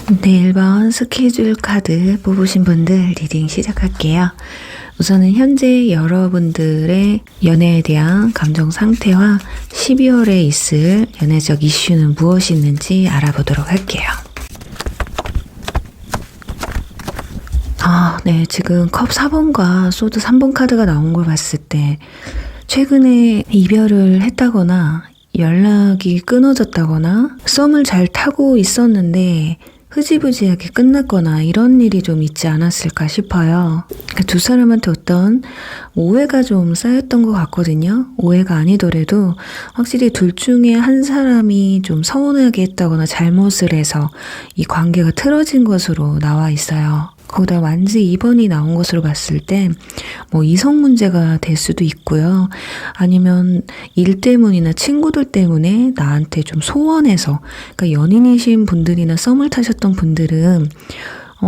네, 1번 스케줄 카드 뽑으신 분들 리딩 시작할게요. 우선은 현재 여러분들의 연애에 대한 감정 상태와 12월에 있을 연애적 이슈는 무엇이 있는지 알아보도록 할게요. 네, 지금 컵 4번과 소드 3번 카드가 나온 걸 봤을 때 최근에 이별을 했다거나 연락이 끊어졌다거나 썸을 잘 타고 있었는데 흐지부지하게 끝났거나 이런 일이 좀 있지 않았을까 싶어요. 그러니까 두 사람한테 어떤 오해가 좀 쌓였던 것 같거든요. 오해가 아니더라도 확실히 둘 중에 한 사람이 좀 서운하게 했다거나 잘못을 해서 이 관계가 틀어진 것으로 나와 있어요. 거기다 완즈 2번이 나온 것으로 봤을 때 이성 문제가 될 수도 있고요. 아니면 일 때문이나 친구들 때문에 나한테 좀 소원해서, 그러니까 연인이신 분들이나 썸을 타셨던 분들은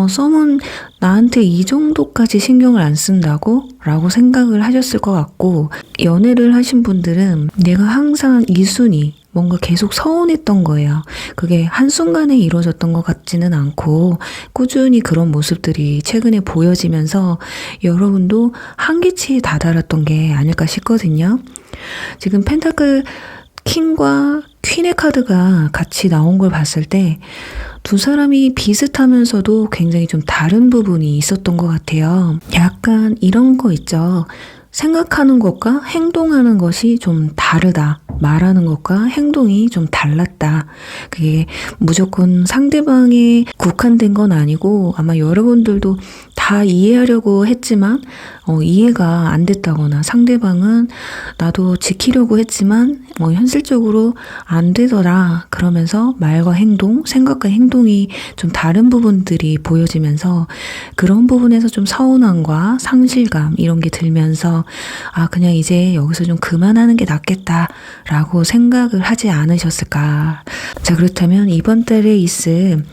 썸은 나한테 이 정도까지 신경을 안 쓴다고? 라고 생각을 하셨을 것 같고, 연애를 하신 분들은 내가 항상 2순위, 뭔가 계속 서운했던 거예요. 그게 한순간에 이루어졌던 것 같지는 않고 꾸준히 그런 모습들이 최근에 보여지면서 여러분도 한계치에 다다랐던 게 아닐까 싶거든요. 지금 펜타클 킹과 퀸의 카드가 같이 나온 걸 봤을 때 두 사람이 비슷하면서도 굉장히 좀 다른 부분이 있었던 것 같아요. 약간 이런 거 있죠. 생각하는 것과 행동하는 것이 좀 다르다. 말하는 것과 행동이 좀 달랐다. 그게 무조건 상대방에 국한된 건 아니고 아마 여러분들도 다 이해하려고 했지만 이해가 안 됐다거나 상대방은 나도 지키려고 했지만 현실적으로 안 되더라. 그러면서 말과 행동, 생각과 행동이 좀 다른 부분들이 보여지면서 그런 부분에서 좀 서운함과 상실감 이런 게 들면서 그냥 이제 여기서 좀 그만하는 게 낫겠다 라고 생각을 하지 않으셨을까. 자, 그렇다면 이번 달에 있을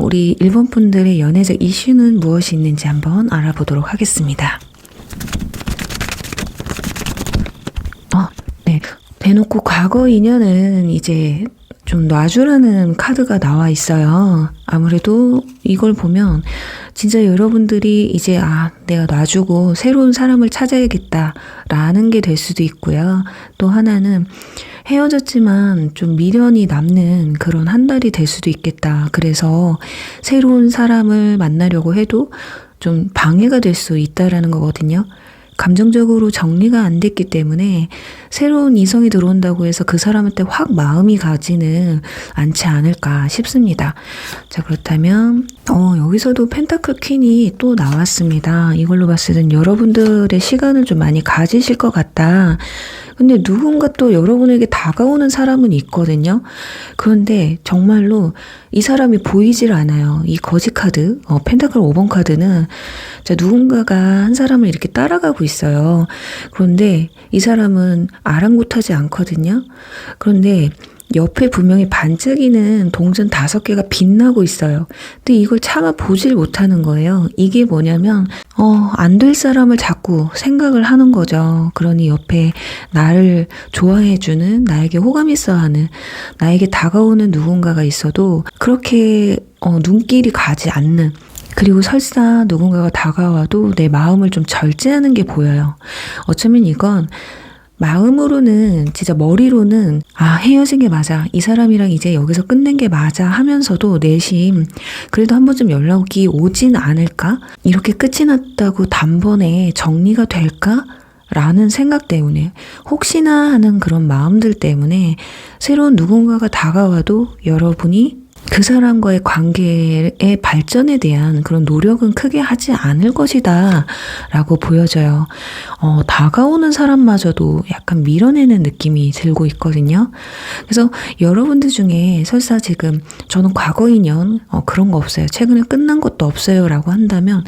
우리 일본 분들의 연애적 이슈는 무엇이 있는지 한번 알아보도록 하겠습니다. 네, 대놓고 과거 인연은 이제 좀 놔주라는 카드가 나와 있어요. 아무래도 이걸 보면 진짜 여러분들이 이제 내가 놔주고 새로운 사람을 찾아야겠다라는 게 될 수도 있고요. 또 하나는 헤어졌지만 좀 미련이 남는 그런 한 달이 될 수도 있겠다. 그래서 새로운 사람을 만나려고 해도 좀 방해가 될 수 있다라는 거거든요. 감정적으로 정리가 안 됐기 때문에 새로운 이성이 들어온다고 해서 그 사람한테 확 마음이 가지는 않지 않을까 싶습니다. 자, 그렇다면 여기서도 펜타클 퀸이 또 나왔습니다. 이걸로 봤을 땐 여러분들의 시간을 좀 많이 가지실 것 같다. 근데 누군가 또 여러분에게 다가오는 사람은 있거든요. 그런데 정말로 이 사람이 보이질 않아요. 이 거지 카드, 펜타클 5번 카드는 누군가가 한 사람을 이렇게 따라가고 있어요. 그런데 이 사람은 아랑곳하지 않거든요. 그런데 옆에 분명히 반짝이는 동전 5개가 빛나고 있어요. 근데 이걸 차마 보질 못하는 거예요. 이게 뭐냐면 안 될 사람을 자꾸 생각을 하는 거죠. 그러니 옆에 나를 좋아해주는, 나에게 호감 있어 하는, 나에게 다가오는 누군가가 있어도 그렇게 눈길이 가지 않는, 그리고 설사 누군가가 다가와도 내 마음을 좀 절제하는 게 보여요. 어쩌면 이건 마음으로는, 진짜 머리로는 헤어진 게 맞아, 이 사람이랑 이제 여기서 끝낸 게 맞아 하면서도 내심 그래도 한 번쯤 연락이 오진 않을까? 이렇게 끝이 났다고 단번에 정리가 될까? 라는 생각 때문에, 혹시나 하는 그런 마음들 때문에 새로운 누군가가 다가와도 여러분이 그 사람과의 관계의 발전에 대한 그런 노력은 크게 하지 않을 것이다 라고 보여져요. 다가오는 사람마저도 약간 밀어내는 느낌이 들고 있거든요. 그래서 여러분들 중에 설사 지금 저는 과거 인연 그런 거 없어요, 최근에 끝난 것도 없어요 라고 한다면,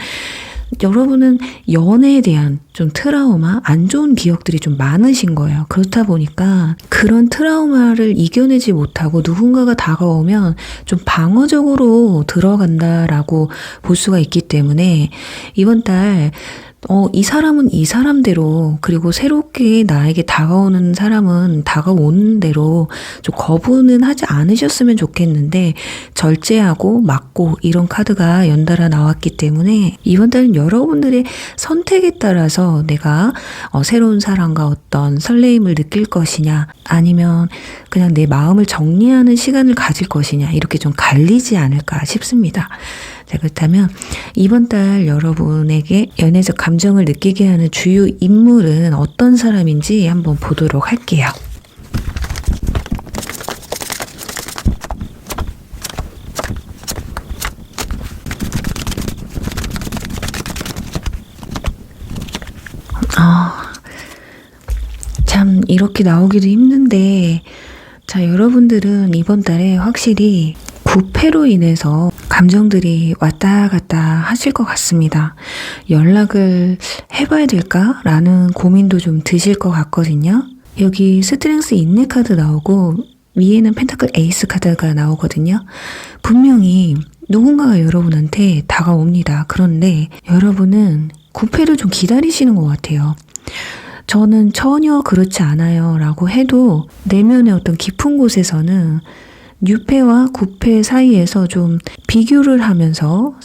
여러분은 연애에 대한 좀 트라우마, 안 좋은 기억들이 좀 많으신 거예요. 그렇다 보니까 그런 트라우마를 이겨내지 못하고 누군가가 다가오면 좀 방어적으로 들어간다라고 볼 수가 있기 때문에 이번 달 이 사람은 이 사람대로, 그리고 새롭게 나에게 다가오는 사람은 다가오는 대로 좀 거부는 하지 않으셨으면 좋겠는데, 절제하고 막고 이런 카드가 연달아 나왔기 때문에 이번 달은 여러분들의 선택에 따라서 내가 새로운 사람과 어떤 설레임을 느낄 것이냐, 아니면 그냥 내 마음을 정리하는 시간을 가질 것이냐, 이렇게 좀 갈리지 않을까 싶습니다. 자, 그렇다면 이번 달 여러분에게 연애적 감정을 느끼게 하는 주요 인물은 어떤 사람인지 한번 보도록 할게요. 참 이렇게 나오기도 힘든데, 자, 여러분들은 이번 달에 확실히 부패로 인해서 감정들이 왔다 갔다 하실 것 같습니다. 연락을 해봐야 될까라는 고민도 좀 드실 것 같거든요. 여기 스트렝스 인내 카드 나오고 위에는 펜타클 에이스 카드가 나오거든요. 분명히 누군가가 여러분한테 다가옵니다. 그런데 여러분은 구패를 좀 기다리시는 것 같아요. 저는 전혀 그렇지 않아요 라고 해도 내면의 어떤 깊은 곳에서는 뉴패와 구패 사이에서 좀 비교를 하면서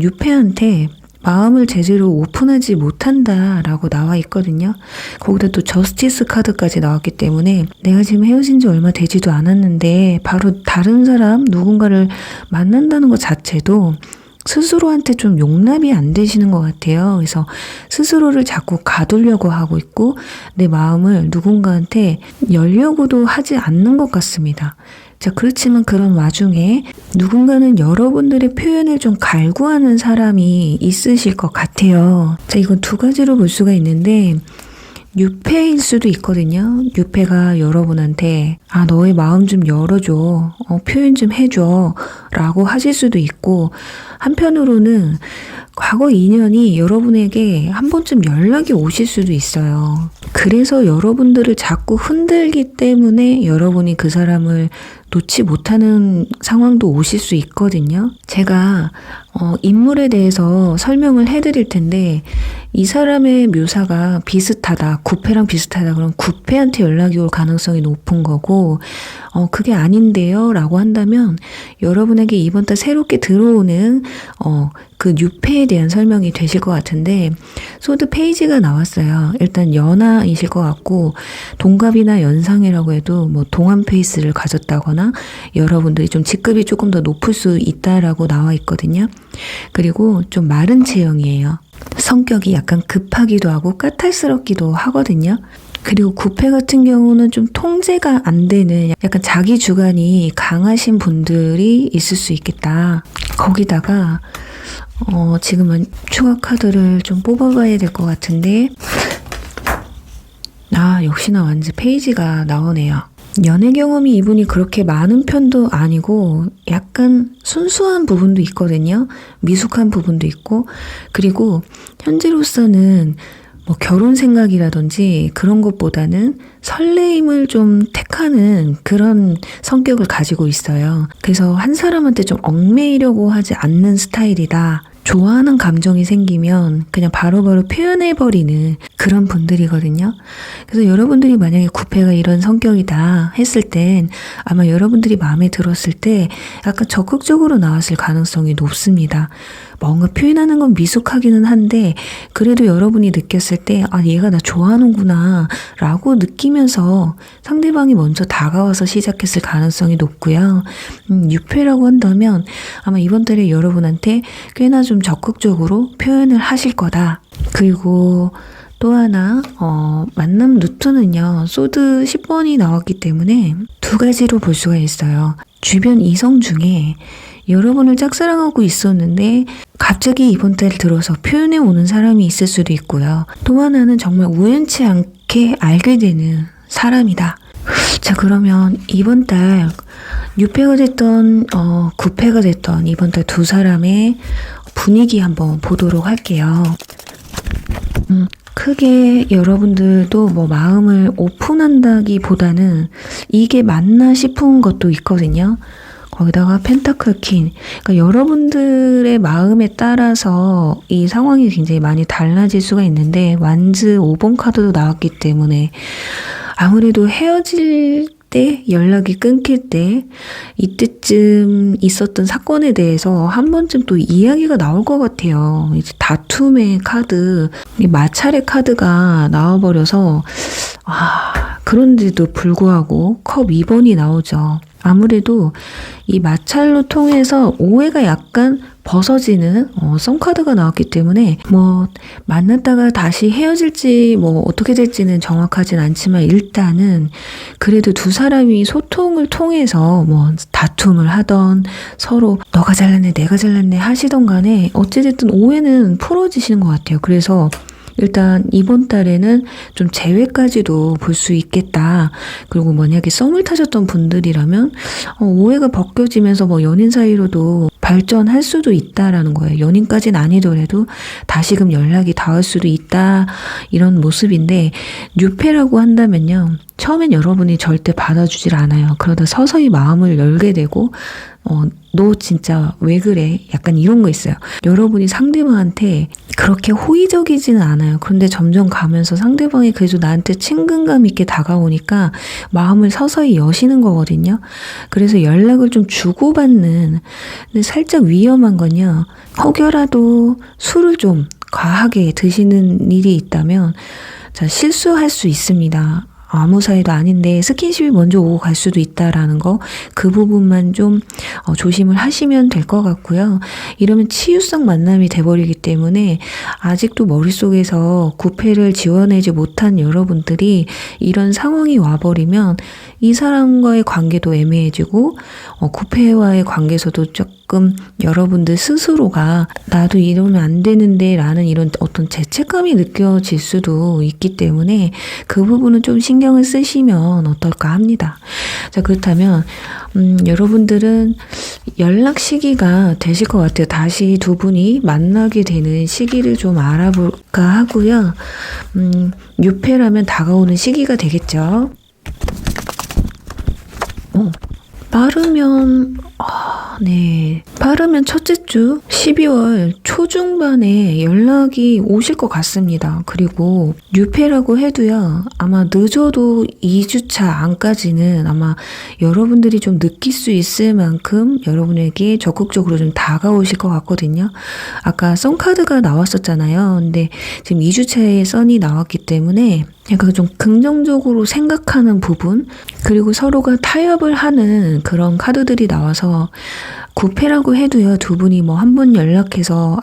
뉴패한테 마음을 제대로 오픈하지 못한다라고 나와 있거든요. 거기다 또 저스티스 카드까지 나왔기 때문에 내가 지금 헤어진 지 얼마 되지도 않았는데 바로 다른 사람 누군가를 만난다는 것 자체도 스스로한테 좀 용납이 안 되시는 것 같아요. 그래서 스스로를 자꾸 가두려고 하고 있고 내 마음을 누군가한테 열려고도 하지 않는 것 같습니다. 자, 그렇지만 그런 와중에 누군가는 여러분들의 표현을 좀 갈구하는 사람이 있으실 것 같아요. 자, 이건 두 가지로 볼 수가 있는데 유패일 수도 있거든요. 유패가 여러분한테 너의 마음 좀 열어줘, 표현 좀 해줘 라고 하실 수도 있고, 한편으로는 과거 인연이 여러분에게 한 번쯤 연락이 오실 수도 있어요. 그래서 여러분들을 자꾸 흔들기 때문에 여러분이 그 사람을 놓지 못하는 상황도 오실 수 있거든요. 제가 인물에 대해서 설명을 해드릴 텐데 이 사람의 묘사가 비슷하다, 구패랑 비슷하다 그럼 구패한테 연락이 올 가능성이 높은 거고, 그게 아닌데요 라고 한다면 여러분에게 이번 달 새롭게 들어오는 그 뉴패에 대한 설명이 되실 것 같은데, 소드 페이지가 나왔어요. 일단 연하이실 것 같고 동갑이나 연상이라고 해도 뭐 동안 페이스를 가졌다거나 여러분들이 좀 직급이 조금 더 높을 수 있다라고 나와 있거든요. 그리고 좀 마른 체형이에요. 성격이 약간 급하기도 하고 까탈스럽기도 하거든요. 그리고 구패 같은 경우는 좀 통제가 안 되는 약간 자기 주관이 강하신 분들이 있을 수 있겠다. 거기다가 지금은 추가 카드를 좀 뽑아봐야 될 것 같은데, 역시나 완전 페이지가 나오네요. 연애 경험이 이분이 그렇게 많은 편도 아니고 약간 순수한 부분도 있거든요. 미숙한 부분도 있고, 그리고 현재로서는 뭐 결혼 생각이라든지 그런 것보다는 설레임을 좀 택하는 그런 성격을 가지고 있어요. 그래서 한 사람한테 좀 얽매이려고 하지 않는 스타일이다. 좋아하는 감정이 생기면 그냥 바로바로 표현해버리는 그런 분들이거든요. 그래서 여러분들이 만약에 구패가 이런 성격이다 했을 땐 아마 여러분들이 마음에 들었을 때 약간 적극적으로 나왔을 가능성이 높습니다. 뭔가 표현하는 건 미숙하기는 한데 그래도 여러분이 느꼈을 때 얘가 나 좋아하는구나 라고 느끼면서 상대방이 먼저 다가와서 시작했을 가능성이 높고요. 유패라고 한다면 아마 이번 달에 여러분한테 꽤나 좀 적극적으로 표현을 하실 거다. 그리고 또 하나 만남 루트는요, 소드 10번이 나왔기 때문에 두 가지로 볼 수가 있어요. 주변 이성 중에 여러분을 짝사랑하고 있었는데 갑자기 이번 달 들어서 표현해 오는 사람이 있을 수도 있고요. 또 하나는 정말 우연치 않게 알게 되는 사람이다. 자, 그러면 이번 달 유패가 됐던 구패가 됐던 이번 달 두 사람의 분위기 한번 보도록 할게요. 크게 여러분들도 뭐 마음을 오픈한다기보다는 이게 맞나 싶은 것도 있거든요. 거기다가 펜타클 퀸. 그러니까 여러분들의 마음에 따라서 이 상황이 굉장히 많이 달라질 수가 있는데 완즈 5번 카드도 나왔기 때문에 아무래도 헤어질 때, 연락이 끊길 때, 이때쯤 있었던 사건에 대해서 한 번쯤 또 이야기가 나올 것 같아요. 이제 다툼의 카드, 이 마찰의 카드가 나와버려서, 그런데도 불구하고 컵 2번이 나오죠. 아무래도 이 마찰로 통해서 오해가 약간 벗어지는 썸카드가 나왔기 때문에 뭐 만났다가 다시 헤어질지 뭐 어떻게 될지는 정확하진 않지만 일단은 그래도 두 사람이 소통을 통해서 뭐 다툼을 하던 서로 너가 잘났네 내가 잘났네 하시던 간에 어찌됐든 오해는 풀어지시는 것 같아요. 그래서 일단 이번 달에는 좀 재회까지도 볼 수 있겠다. 그리고 만약에 썸을 타셨던 분들이라면 오해가 벗겨지면서 뭐 연인 사이로도 발전할 수도 있다라는 거예요. 연인까지는 아니더라도 다시금 연락이 닿을 수도 있다. 이런 모습인데 뉴페라고 한다면요. 처음엔 여러분이 절대 받아주질 않아요. 그러다 서서히 마음을 열게 되고 너 진짜 왜 그래? 약간 이런 거 있어요. 여러분이 상대방한테 그렇게 호의적이지는 않아요. 그런데 점점 가면서 상대방이 그래도 나한테 친근감 있게 다가오니까 마음을 서서히 여시는 거거든요. 그래서 연락을 좀 주고받는, 근데 살짝 위험한 건요. 혹여라도 술을 좀 과하게 드시는 일이 있다면 자, 실수할 수 있습니다. 아무 사이도 아닌데 스킨십이 먼저 오고 갈 수도 있다라는 거, 그 부분만 좀 조심을 하시면 될 것 같고요. 이러면 치유성 만남이 돼버리기 때문에 아직도 머릿속에서 구패를 지워내지 못한 여러분들이 이런 상황이 와버리면 이 사람과의 관계도 애매해지고 구패와의 관계에서도 조금 여러분들 스스로가 나도 이러면 안 되는데 라는 이런 어떤 죄책감이 느껴질 수도 있기 때문에 그 부분은 좀 신경을 쓰시면 어떨까 합니다. 자, 그렇다면 여러분들은 연락 시기가 되실 것 같아요. 다시 두 분이 만나게 되는 시기를 좀 알아볼까 하고요. 뉴페라면 다가오는 시기가 되겠죠. 빠르면 첫째 주 12월 초중반에 연락이 오실 것 같습니다. 그리고 뉴페라고 해도요, 아마 늦어도 2주차 안까지는 아마 여러분들이 좀 느낄 수 있을 만큼 여러분에게 적극적으로 좀 다가오실 것 같거든요. 아까 썬카드가 나왔었잖아요. 근데 지금 2주차에 썬이 나왔기 때문에 약간 좀 긍정적으로 생각하는 부분, 그리고 서로가 타협을 하는 그런 카드들이 나와서 구패라고 해도요, 두 분이 뭐 한 번 연락해서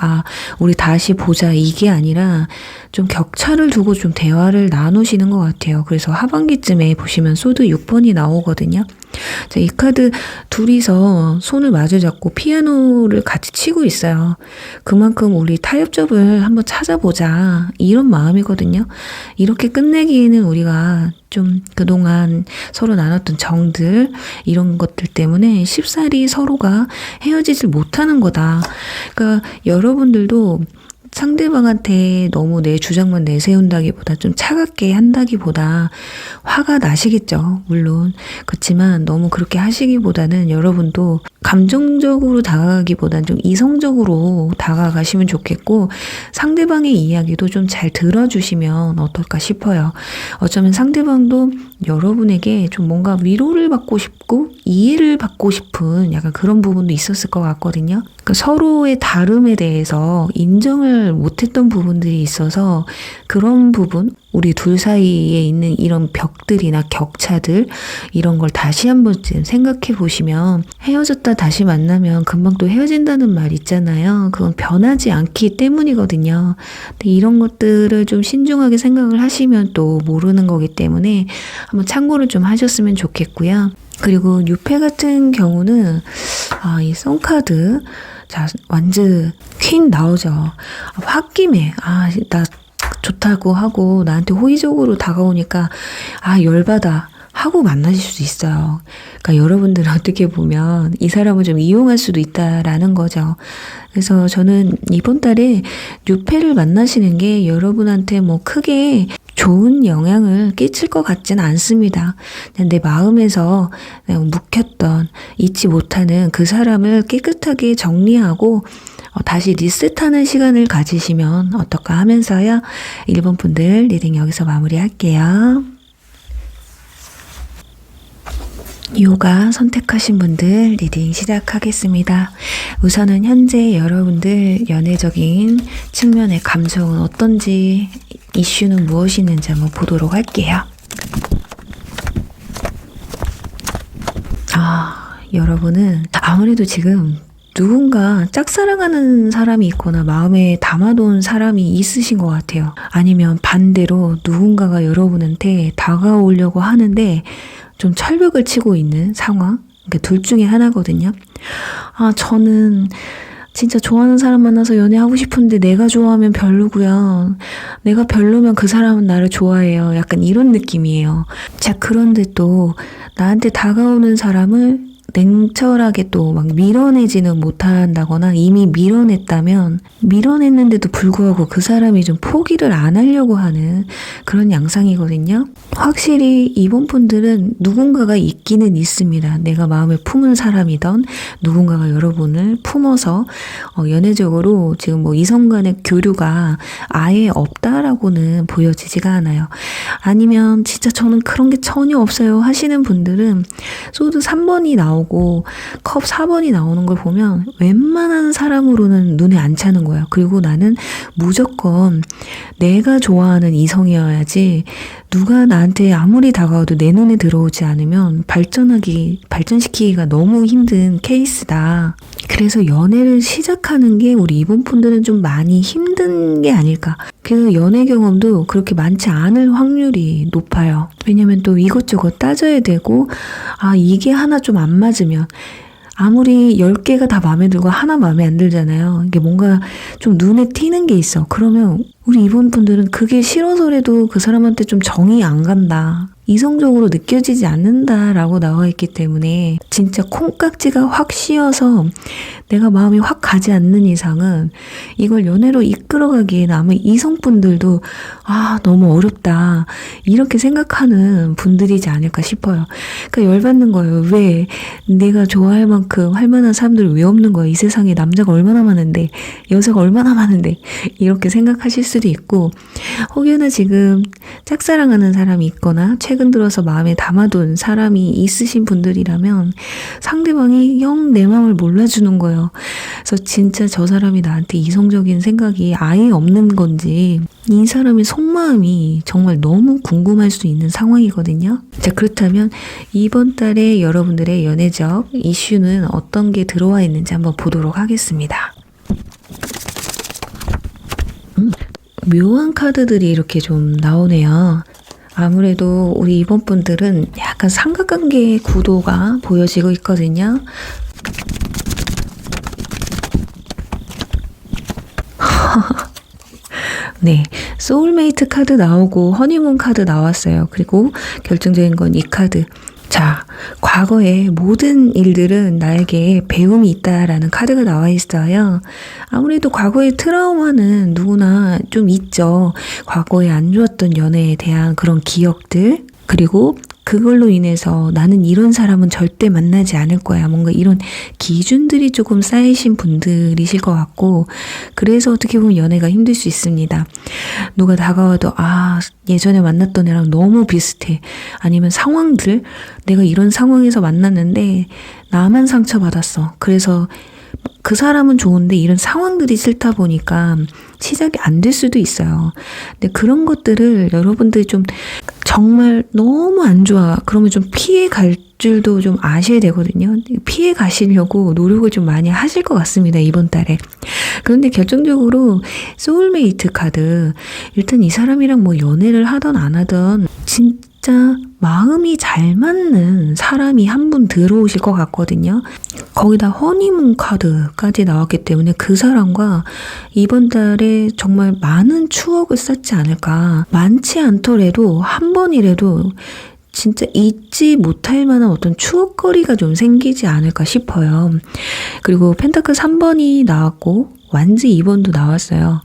우리 다시 보자 이게 아니라 좀 격차를 두고 좀 대화를 나누시는 것 같아요. 그래서 하반기쯤에 보시면 소드 6번이 나오거든요. 자, 이 카드 둘이서 손을 마주 잡고 피아노를 같이 치고 있어요. 그만큼 우리 타협점을 한번 찾아보자 이런 마음이거든요. 이렇게 끝내기에는 우리가 좀 그동안 서로 나눴던 정들 이런 것들 때문에 쉽사리 서로가 헤어지질 못하는 거다. 그러니까 여러분들도 상대방한테 너무 내 주장만 내세운다기보다 좀 차갑게 한다기보다 화가 나시겠죠. 물론. 그렇지만 너무 그렇게 하시기보다는 여러분도 감정적으로 다가가기보다는 좀 이성적으로 다가가시면 좋겠고 상대방의 이야기도 좀 잘 들어주시면 어떨까 싶어요. 어쩌면 상대방도 여러분에게 좀 뭔가 위로를 받고 싶고 이해를 받고 싶은 약간 그런 부분도 있었을 것 같거든요. 그러니까 서로의 다름에 대해서 인정을 못했던 부분들이 있어서 그런 부분, 우리 둘 사이에 있는 이런 벽들이나 격차들 이런 걸 다시 한 번쯤 생각해 보시면 헤어졌다 다시 만나면 금방 또 헤어진다는 말 있잖아요. 그건 변하지 않기 때문이거든요. 근데 이런 것들을 좀 신중하게 생각을 하시면 또 모르는 거기 때문에 한번 참고를 좀 하셨으면 좋겠고요. 그리고 뉴페 같은 경우는 이 썬카드 자, 완즈 퀸 나오죠. 홧김에 나 좋다고 하고 나한테 호의적으로 다가오니까 열받아 하고 만나실 수도 있어요. 그러니까 여러분들은 어떻게 보면 이 사람을 좀 이용할 수도 있다라는 거죠. 그래서 저는 이번 달에 뉴페를 만나시는 게 여러분한테 뭐 크게 좋은 영향을 끼칠 것 같지는 않습니다. 그냥 내 마음에서 그냥 묵혔던 잊지 못하는 그 사람을 깨끗하게 정리하고 다시 리셋하는 시간을 가지시면 어떨까 하면서요. 1번 분들 리딩 여기서 마무리할게요. 요가 선택하신 분들 리딩 시작하겠습니다. 우선은 현재 여러분들 연애적인 측면의 감정은 어떤지, 이슈는 무엇이 있는지 한번 보도록 할게요. 여러분은 아무래도 지금 누군가 짝사랑하는 사람이 있거나 마음에 담아둔 사람이 있으신 것 같아요. 아니면 반대로 누군가가 여러분한테 다가오려고 하는데 좀 철벽을 치고 있는 상황. 그러니까 둘 중에 하나거든요. 저는 진짜 좋아하는 사람 만나서 연애하고 싶은데 내가 좋아하면 별로고요. 내가 별로면 그 사람은 나를 좋아해요. 약간 이런 느낌이에요. 자, 그런데 또 나한테 다가오는 사람을 냉철하게 또 막 밀어내지는 못한다거나 이미 밀어냈는데도 불구하고 그 사람이 좀 포기를 안 하려고 하는 그런 양상이거든요. 확실히 이번 분들은 누군가가 있기는 있습니다. 내가 마음에 품은 사람이던 누군가가 여러분을 품어서 연애적으로 지금 뭐 이성 간의 교류가 아예 없다라고는 보여지지가 않아요. 아니면 진짜 저는 그런 게 전혀 없어요 하시는 분들은 소드 3번이 나오고 컵 4번이 나오는 걸 보면 웬만한 사람으로는 눈에 안 차는 거예요. 그리고 나는 무조건 내가 좋아하는 이성이어야지 누가 나한테 아무리 다가와도 내 눈에 들어오지 않으면 발전시키기가 너무 힘든 케이스다. 그래서 연애를 시작하는 게 우리 이번 분들은 좀 많이 힘든 게 아닐까. 그래서 연애 경험도 그렇게 많지 않을 확률이 높아요. 왜냐면 또 이것저것 따져야 되고 이게 하나 좀 안 맞으면 아무리 10개가 다 마음에 들고 하나 마음에 안 들잖아요. 이게 뭔가 좀 눈에 띄는 게 있어. 그러면 우리 이번 분들은 그게 싫어서라도 그 사람한테 좀 정이 안 간다. 이성적으로 느껴지지 않는다라고 나와 있기 때문에 진짜 콩깍지가 확 씌어서 내가 마음이 확 가지 않는 이상은 이걸 연애로 이끌어가기에는 아마 이성분들도 너무 어렵다 이렇게 생각하는 분들이지 않을까 싶어요. 그러니까 열받는 거예요. 왜 내가 좋아할 만큼 할 만한 사람들이 왜 없는 거야. 이 세상에 남자가 얼마나 많은데 여자가 얼마나 많은데 이렇게 생각하실 수도 있고, 혹여나 지금 짝사랑하는 사람이 있거나 최근 들어서 마음에 담아둔 사람이 있으신 분들이라면 상대방이 영 내 마음을 몰라주는 거예요. 그래서 진짜 저 사람이 나한테 이성적인 생각이 아예 없는 건지 이 사람의 속마음이 정말 너무 궁금할 수 있는 상황이거든요. 자, 그렇다면 이번 달에 여러분들의 연애적 이슈는 어떤 게 들어와 있는지 한번 보도록 하겠습니다. 묘한 카드들이 이렇게 좀 나오네요. 아무래도 우리 이번 분들은 약간 삼각관계 구도가 보여지고 있거든요. 네, 소울메이트 카드 나오고 허니문 카드 나왔어요. 그리고 결정적인 건 이 카드. 자, 과거의 모든 일들은 나에게 배움이 있다라는 카드가 나와 있어요. 아무래도 과거의 트라우마는 누구나 좀 있죠. 과거에 안 좋았던 연애에 대한 그런 기억들, 그리고 그걸로 인해서 나는 이런 사람은 절대 만나지 않을 거야. 뭔가 이런 기준들이 조금 쌓이신 분들이실 것 같고, 그래서 어떻게 보면 연애가 힘들 수 있습니다. 누가 다가와도 예전에 만났던 애랑 너무 비슷해. 아니면 상황들, 내가 이런 상황에서 만났는데 나만 상처받았어. 그래서 그 사람은 좋은데 이런 상황들이 싫다 보니까 시작이 안 될 수도 있어요. 근데 그런 것들을 여러분들이 좀 정말 너무 안 좋아. 그러면 좀 피해 갈 줄도 좀 아셔야 되거든요. 피해 가시려고 노력을 좀 많이 하실 것 같습니다, 이번 달에. 그런데 결정적으로 소울메이트 카드, 일단 이 사람이랑 뭐 연애를 하던 안 하던 진짜 마음이 잘 맞는 사람이 한 분 들어오실 것 같거든요. 거기다 허니문 카드까지 나왔기 때문에 그 사람과 이번 달에 정말 많은 추억을 쌓지 않을까. 많지 않더라도 한 번이라도 진짜 잊지 못할 만한 어떤 추억거리가 좀 생기지 않을까 싶어요. 그리고 펜타클 3번이 나왔고 완즈 2번도 나왔어요.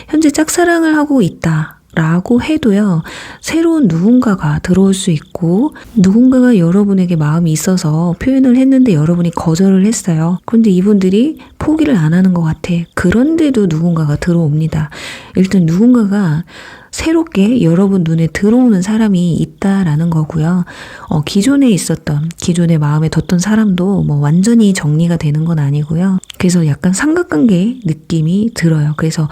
현재 짝사랑을 하고 있다 라고 해도요, 새로운 누군가가 들어올 수 있고, 누군가가 여러분에게 마음이 있어서 표현을 했는데 여러분이 거절을 했어요. 그런데 이분들이 포기를 안 하는 것 같아. 그런데도 누군가가 들어옵니다. 일단 누군가가 새롭게 여러분 눈에 들어오는 사람이 있다라는 거고요. 기존에 있었던, 기존에 마음에 뒀던 사람도 뭐 완전히 정리가 되는 건 아니고요. 그래서 약간 삼각관계 느낌이 들어요. 그래서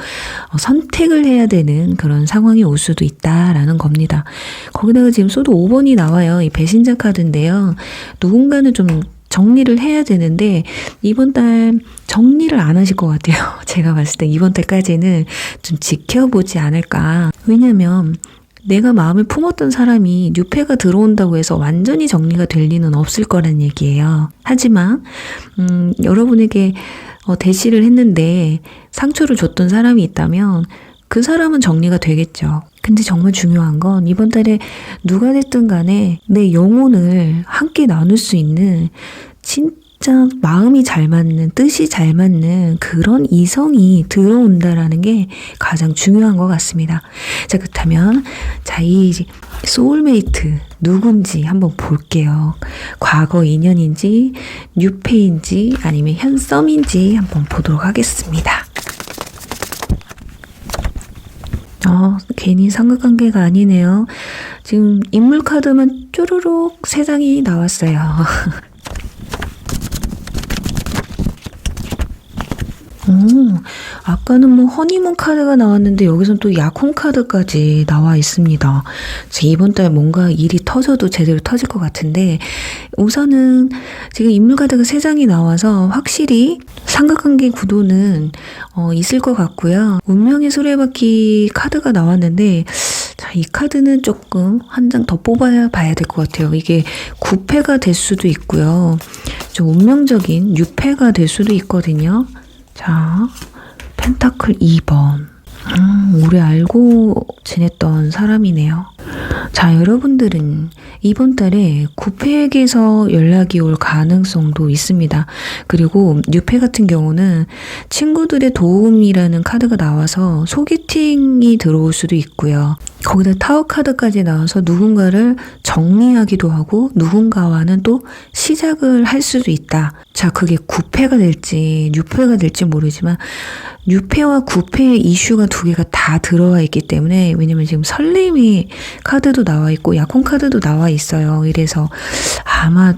선택을 해야 되는 그런 상황이 올 수도 있다라는 겁니다. 거기다가 지금 소드 5번이 나와요. 이 배신자 카드인데요. 누군가는 좀 정리를 해야 되는데 이번 달 정리를 안 하실 것 같아요. 제가 봤을 때 이번 달까지는 좀 지켜보지 않을까. 왜냐면 내가 마음을 품었던 사람이 뉴페가 들어온다고 해서 완전히 정리가 될 리는 없을 거란 얘기예요. 하지만 여러분에게 대시를 했는데 상처를 줬던 사람이 있다면 그 사람은 정리가 되겠죠. 근데 정말 중요한 건 이번 달에 누가 됐든 간에 내 영혼을 함께 나눌 수 있는 진짜 마음이 잘 맞는, 뜻이 잘 맞는 그런 이성이 들어온다라는 게 가장 중요한 것 같습니다. 자, 그렇다면 이 소울메이트 누군지 한번 볼게요. 과거 인연인지 뉴페인지 아니면 현썸인지 한번 보도록 하겠습니다. 괜히 삼각관계가 아니네요. 지금 인물 카드만 쪼르륵 3장이 나왔어요. 아까는 뭐 허니문 카드가 나왔는데 여기선 또 약혼 카드까지 나와 있습니다. 이번 달 뭔가 일이 터져도 제대로 터질 것 같은데 우선은 지금 인물 카드가 3장이 나와서 확실히 삼각관계 구도는 있을 것 같고요. 운명의 수레바퀴 카드가 나왔는데 이 카드는 조금 한 장 더 뽑아야 봐야 될 것 같아요. 이게 9패가 될 수도 있고요. 좀 운명적인 6패가 될 수도 있거든요. 자, 펜타클 2번. 오래 알고 지냈던 사람이네요. 자, 여러분들은 이번 달에 9패에게서 연락이 올 가능성도 있습니다. 그리고 6패 같은 경우는 친구들의 도움이라는 카드가 나와서 소개팅이 들어올 수도 있고요. 거기다 타워 카드까지 나와서 누군가를 정리하기도 하고 누군가와는 또 시작을 할 수도 있다. 자, 그게 9패가 될지 6패가 될지 모르지만 6패와 9패의 이슈가 두 개가 다 들어와 있기 때문에 왜냐면 지금 설렘의 카드도 나와 있고 약혼 카드도 나와 있어요. 이래서 아마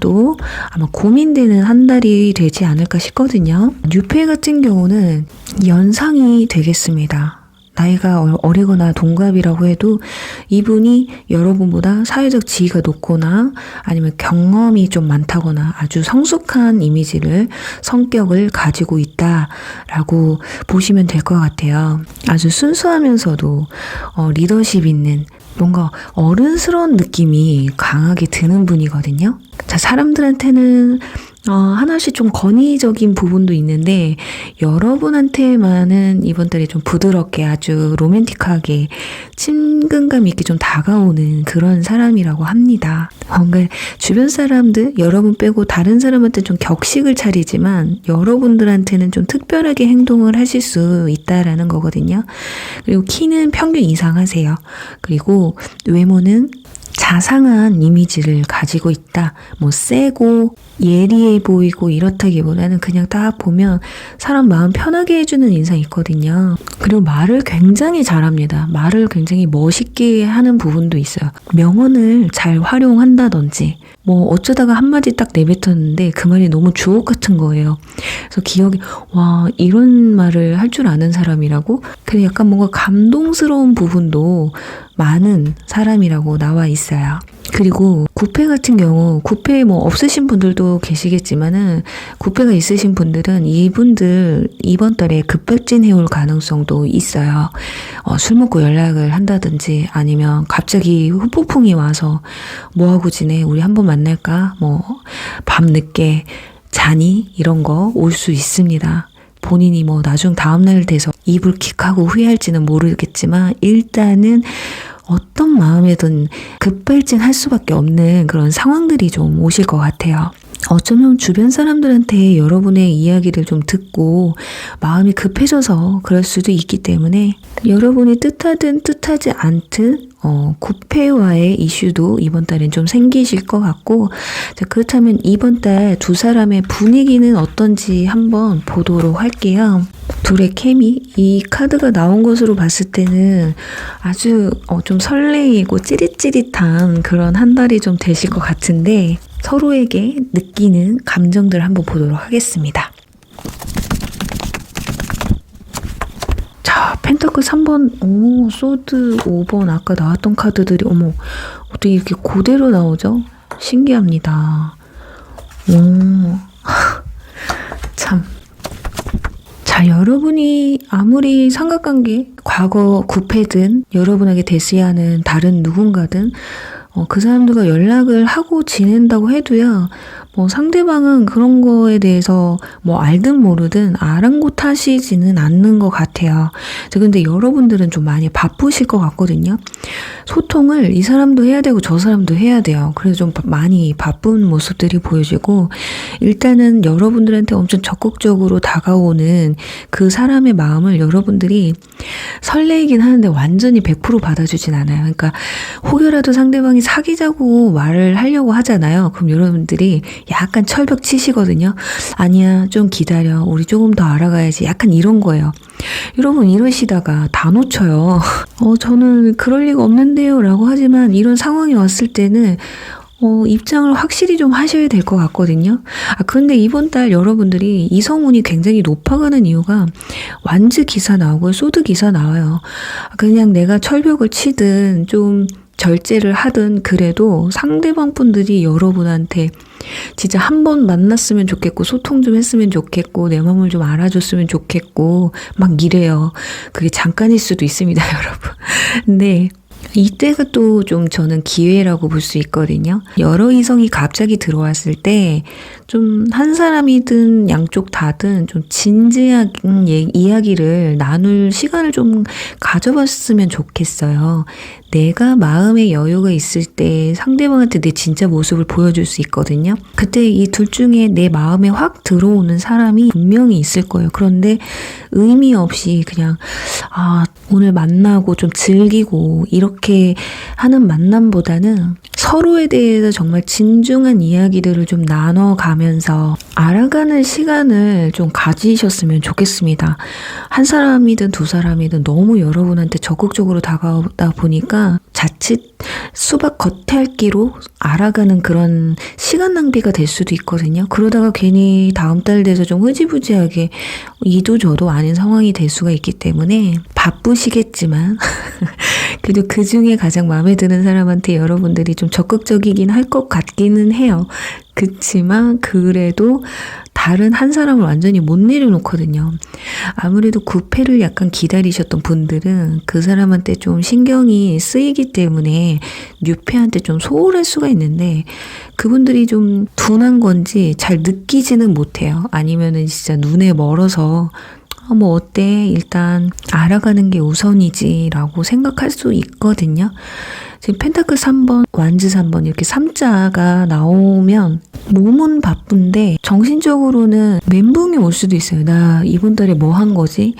고민되는 한 달이 되지 않을까 싶거든요. 6패 같은 경우는 연상이 되겠습니다. 나이가 어리거나 동갑이라고 해도 이분이 여러분보다 사회적 지위가 높거나 아니면 경험이 좀 많다거나 아주 성숙한 성격을 가지고 있다라고 보시면 될 것 같아요. 아주 순수하면서도 리더십 있는 뭔가 어른스러운 느낌이 강하게 드는 분이거든요. 자, 사람들한테는 하나씩 좀 권위적인 부분도 있는데 여러분한테만은 이번 달에 좀 부드럽게 아주 로맨틱하게 친근감 있게 좀 다가오는 그런 사람이라고 합니다. 뭔가 주변 사람들 여러분 빼고 다른 사람한테 좀 격식을 차리지만 여러분들한테는 좀 특별하게 행동을 하실 수 있다라는 거거든요. 그리고 키는 평균 이상 하세요. 그리고 외모는 자상한 이미지를 가지고 있다. 세고 예리해 보이고 이렇다기보다는 그냥 딱 보면 사람 마음 편하게 해주는 인상이 있거든요. 그리고 말을 굉장히 잘합니다. 말을 굉장히 멋있게 하는 부분도 있어요. 명언을 잘 활용한다든지 어쩌다가 한마디 딱 내뱉었는데 그 말이 너무 주옥 같은 거예요. 그래서 기억이 이런 말을 할 줄 아는 사람이라고? 근데 약간 뭔가 감동스러운 부분도 많은 사람이라고 나와 있어요. 그리고 9패 같은 경우 9패 없으신 분들도 계시겠지만은 9패가 있으신 분들은 이분들 이번 달에 급발진해 올 가능성도 있어요. 술 먹고 연락을 한다든지 아니면 갑자기 후폭풍이 와서 뭐하고 지내? 우리 한번 만날까? 밤 늦게 자니? 이런 거 올 수 있습니다. 본인이 나중 다음날 돼서 이불킥하고 후회할지는 모르겠지만 일단은 어떤 마음에든 급발진할 수밖에 없는 그런 상황들이 좀 오실 것 같아요. 어쩌면 주변 사람들한테 여러분의 이야기를 좀 듣고 마음이 급해져서 그럴 수도 있기 때문에 여러분이 뜻하든 뜻하지 않든 구패와의 이슈도 이번 달엔 좀 생기실 것 같고, 자, 그렇다면 이번 달 두 사람의 분위기는 어떤지 한번 보도록 할게요. 둘의 케미, 이 카드가 나온 것으로 봤을 때는 아주 좀 설레이고 찌릿찌릿한 그런 한 달이 좀 되실 것 같은데, 서로에게 느끼는 감정들 한번 보도록 하겠습니다. 자, 펜타클 3번, 소드 5번 아까 나왔던 카드들이 어떻게 이렇게 그대로 나오죠? 신기합니다. 참. 자, 여러분이 아무리 삼각관계, 과거 구패든 여러분에게 대시하는 다른 누군가든 그 사람들과 연락을 하고 지낸다고 해도요, 상대방은 그런 거에 대해서 알든 모르든 아랑곳하시지는 않는 것 같아요. 근데 여러분들은 좀 많이 바쁘실 것 같거든요. 소통을 이 사람도 해야 되고 저 사람도 해야 돼요. 그래서 좀 많이 바쁜 모습들이 보여지고, 일단은 여러분들한테 엄청 적극적으로 다가오는 그 사람의 마음을 여러분들이 설레이긴 하는데 완전히 100% 받아주진 않아요. 그러니까 혹여라도 상대방이 사귀자고 말을 하려고 하잖아요. 그럼 여러분들이 약간 철벽 치시거든요. 아니야, 좀 기다려. 우리 조금 더 알아가야지. 약간 이런 거예요. 여러분 이러시다가 다 놓쳐요. 저는 그럴 리가 없는데요 라고 하지만 이런 상황이 왔을 때는 입장을 확실히 좀 하셔야 될 것 같거든요. 그런데 이번 달 여러분들이 이성운이 굉장히 높아가는 이유가 완즈 기사 나오고 소드 기사 나와요. 그냥 내가 철벽을 치든 좀 절제를 하든 그래도 상대방 분들이 여러분한테 진짜 한 번 만났으면 좋겠고 소통 좀 했으면 좋겠고 내 마음을 좀 알아줬으면 좋겠고 막 이래요. 그게 잠깐일 수도 있습니다, 여러분. 근데 이때가 또 좀 저는 기회라고 볼 수 있거든요. 여러 이성이 갑자기 들어왔을 때 좀 한 사람이든 양쪽 다든 좀 진지한 이야기를 나눌 시간을 좀 가져봤으면 좋겠어요. 내가 마음의 여유가 있을 때 상대방한테 내 진짜 모습을 보여줄 수 있거든요. 그때 이 둘 중에 내 마음에 확 들어오는 사람이 분명히 있을 거예요. 그런데 의미 없이 그냥 오늘 만나고 좀 즐기고 이렇게 하는 만남보다는 서로에 대해서 정말 진중한 이야기들을 좀 나눠가면서 알아가는 시간을 좀 가지셨으면 좋겠습니다. 한 사람이든 두 사람이든 너무 여러분한테 적극적으로 다가오다 보니까 자칫 수박 겉핥기로 알아가는 그런 시간 낭비가 될 수도 있거든요. 그러다가 괜히 다음 달 돼서 좀 흐지부지하게 이도 저도 아닌 상황이 될 수가 있기 때문에 바쁘시겠지만 그래도 그 중에 가장 마음에 드는 사람한테 여러분들이 좀 적극적이긴 할 것 같기는 해요. 그치만 그래도 다른 한 사람을 완전히 못 내려놓거든요. 아무래도 구패를 약간 기다리셨던 분들은 그 사람한테 좀 신경이 쓰이기 때문에 뉴패한테 좀 소홀할 수가 있는데 그분들이 좀 둔한 건지 잘 느끼지는 못해요. 아니면은 진짜 눈에 멀어서 어때? 일단 알아가는 게 우선이지 라고 생각할 수 있거든요. 지금 펜타클 3번, 완즈 3번 이렇게 3자가 나오면 몸은 바쁜데 정신적으로는 멘붕이 올 수도 있어요. 나 이번 달에 뭐 한 거지?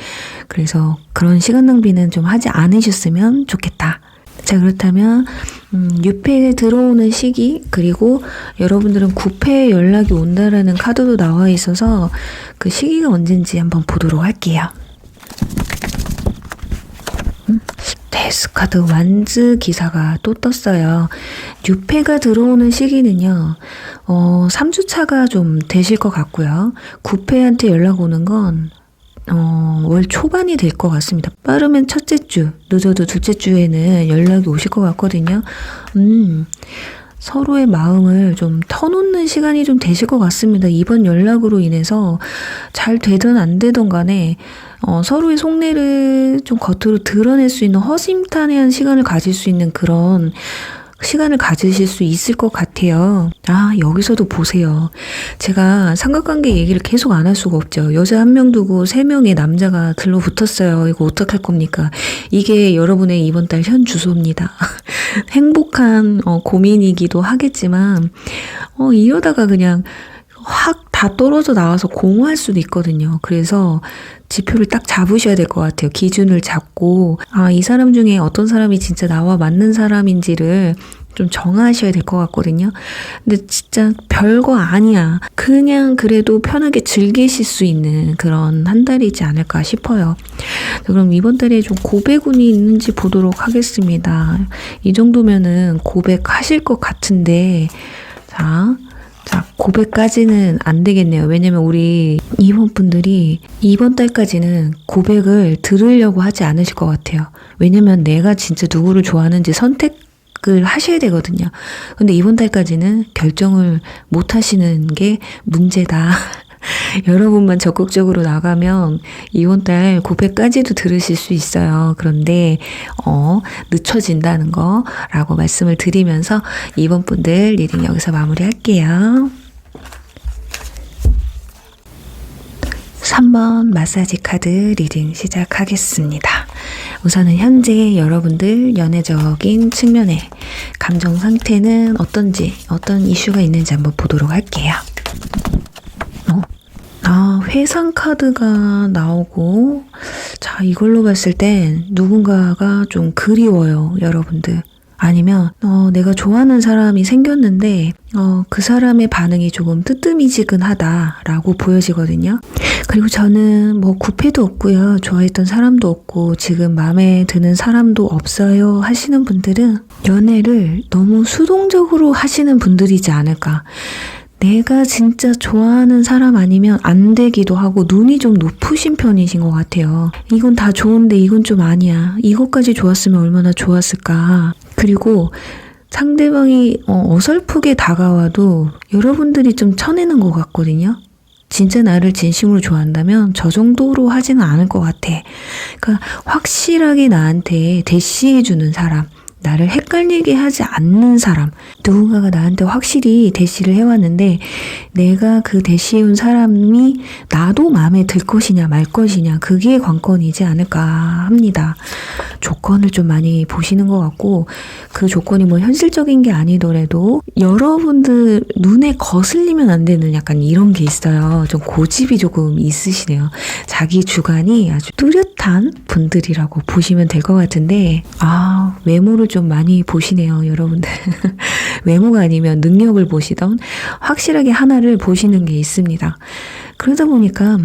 그래서 그런 시간 낭비는 좀 하지 않으셨으면 좋겠다. 자, 그렇다면 6패에 들어오는 시기, 그리고 여러분들은 9패에 연락이 온다라는 카드도 나와 있어서 그 시기가 언젠지 한번 보도록 할게요. 데스 카드 완즈 기사가 또 떴어요. 6패가 들어오는 시기는요. 3주차가 좀 되실 것 같고요. 9패한테 연락 오는 건 월 초반이 될 것 같습니다. 빠르면 첫째 주, 늦어도 둘째 주에는 연락이 오실 것 같거든요. 서로의 마음을 좀 터놓는 시간이 좀 되실 것 같습니다. 이번 연락으로 인해서 잘 되든 안 되든 간에 서로의 속내를 좀 겉으로 드러낼 수 있는 허심탄회한 시간을 가질 수 있는 그런 시간을 가지실 수 있을 것 같아요. 여기서도 보세요. 제가 삼각관계 얘기를 계속 안 할 수가 없죠. 여자 한 명 두고 3명의 남자가 들러붙었어요. 이거 어떡할 겁니까? 이게 여러분의 이번 달 현 주소입니다. 행복한 고민이기도 하겠지만 이러다가 그냥 확 다 떨어져 나와서 공허할 수도 있거든요. 그래서 지표를 딱 잡으셔야 될 것 같아요. 기준을 잡고 이 사람 중에 어떤 사람이 진짜 나와 맞는 사람인지를 좀 정하셔야 될 것 같거든요. 근데 진짜 별거 아니야. 그냥 그래도 편하게 즐기실 수 있는 그런 한 달이지 않을까 싶어요. 그럼 이번 달에 좀 고백운이 있는지 보도록 하겠습니다. 이 정도면은 고백하실 것 같은데 자, 고백까지는 안 되겠네요. 왜냐면 우리 이번분들이 이번 달까지는 고백을 들으려고 하지 않으실 것 같아요. 왜냐면 내가 진짜 누구를 좋아하는지 선택을 하셔야 되거든요. 근데 이번 달까지는 결정을 못 하시는 게 문제다. 여러분만 적극적으로 나가면 이번 달 고백까지도 들으실 수 있어요. 그런데 늦춰진다는 거라고 말씀을 드리면서 이번 분들 리딩 여기서 마무리할게요. 3번 마사지 카드 리딩 시작하겠습니다. 우선은 현재 여러분들 연애적인 측면의 감정 상태는 어떤지, 어떤 이슈가 있는지 한번 보도록 할게요. 회상 카드가 나오고, 자, 이걸로 봤을 땐 누군가가 좀 그리워요, 여러분들. 아니면, 내가 좋아하는 사람이 생겼는데, 그 사람의 반응이 조금 뜨뜨미지근하다라고 보여지거든요. 그리고 저는 뭐 구패도 없고요. 좋아했던 사람도 없고, 지금 마음에 드는 사람도 없어요 하시는 분들은 연애를 너무 수동적으로 하시는 분들이지 않을까. 내가 진짜 좋아하는 사람 아니면 안 되기도 하고 눈이 좀 높으신 편이신 것 같아요. 이건 다 좋은데 이건 좀 아니야. 이것까지 좋았으면 얼마나 좋았을까. 그리고 상대방이 어설프게 다가와도 여러분들이 좀 쳐내는 것 같거든요. 진짜 나를 진심으로 좋아한다면 저 정도로 하지는 않을 것 같아. 그러니까 확실하게 나한테 대시해주는 사람. 나를 헷갈리게 하지 않는 사람, 누군가가 나한테 확실히 대시를 해왔는데 내가 그 대시해온 사람이 나도 마음에 들 것이냐 말 것이냐 그게 관건이지 않을까 합니다. 조건을 좀 많이 보시는 것 같고 그 조건이 뭐 현실적인 게 아니더라도 여러분들 눈에 거슬리면 안 되는 약간 이런 게 있어요. 좀 고집이 조금 있으시네요. 자기 주관이 아주 뚜렷한 분들이라고 보시면 될 것 같은데 외모를 좀 많이 보시네요, 여러분들. 외모가 아니면 능력을 보시던 확실하게 하나를 보시는 게 있습니다. 그러다 보니까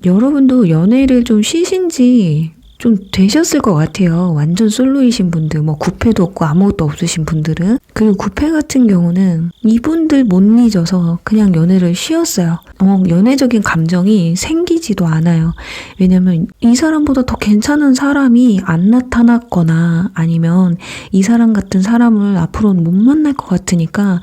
여러분도 연애를 좀 쉬신지 좀 되셨을 것 같아요. 완전 솔로이신 분들, 뭐 구패도 없고 아무것도 없으신 분들은. 그리고 구패 같은 경우는 이분들 못 잊어서 그냥 연애를 쉬었어요. 연애적인 감정이 생기지도 않아요. 왜냐면 이 사람보다 더 괜찮은 사람이 안 나타났거나 아니면 이 사람 같은 사람을 앞으로는 못 만날 것 같으니까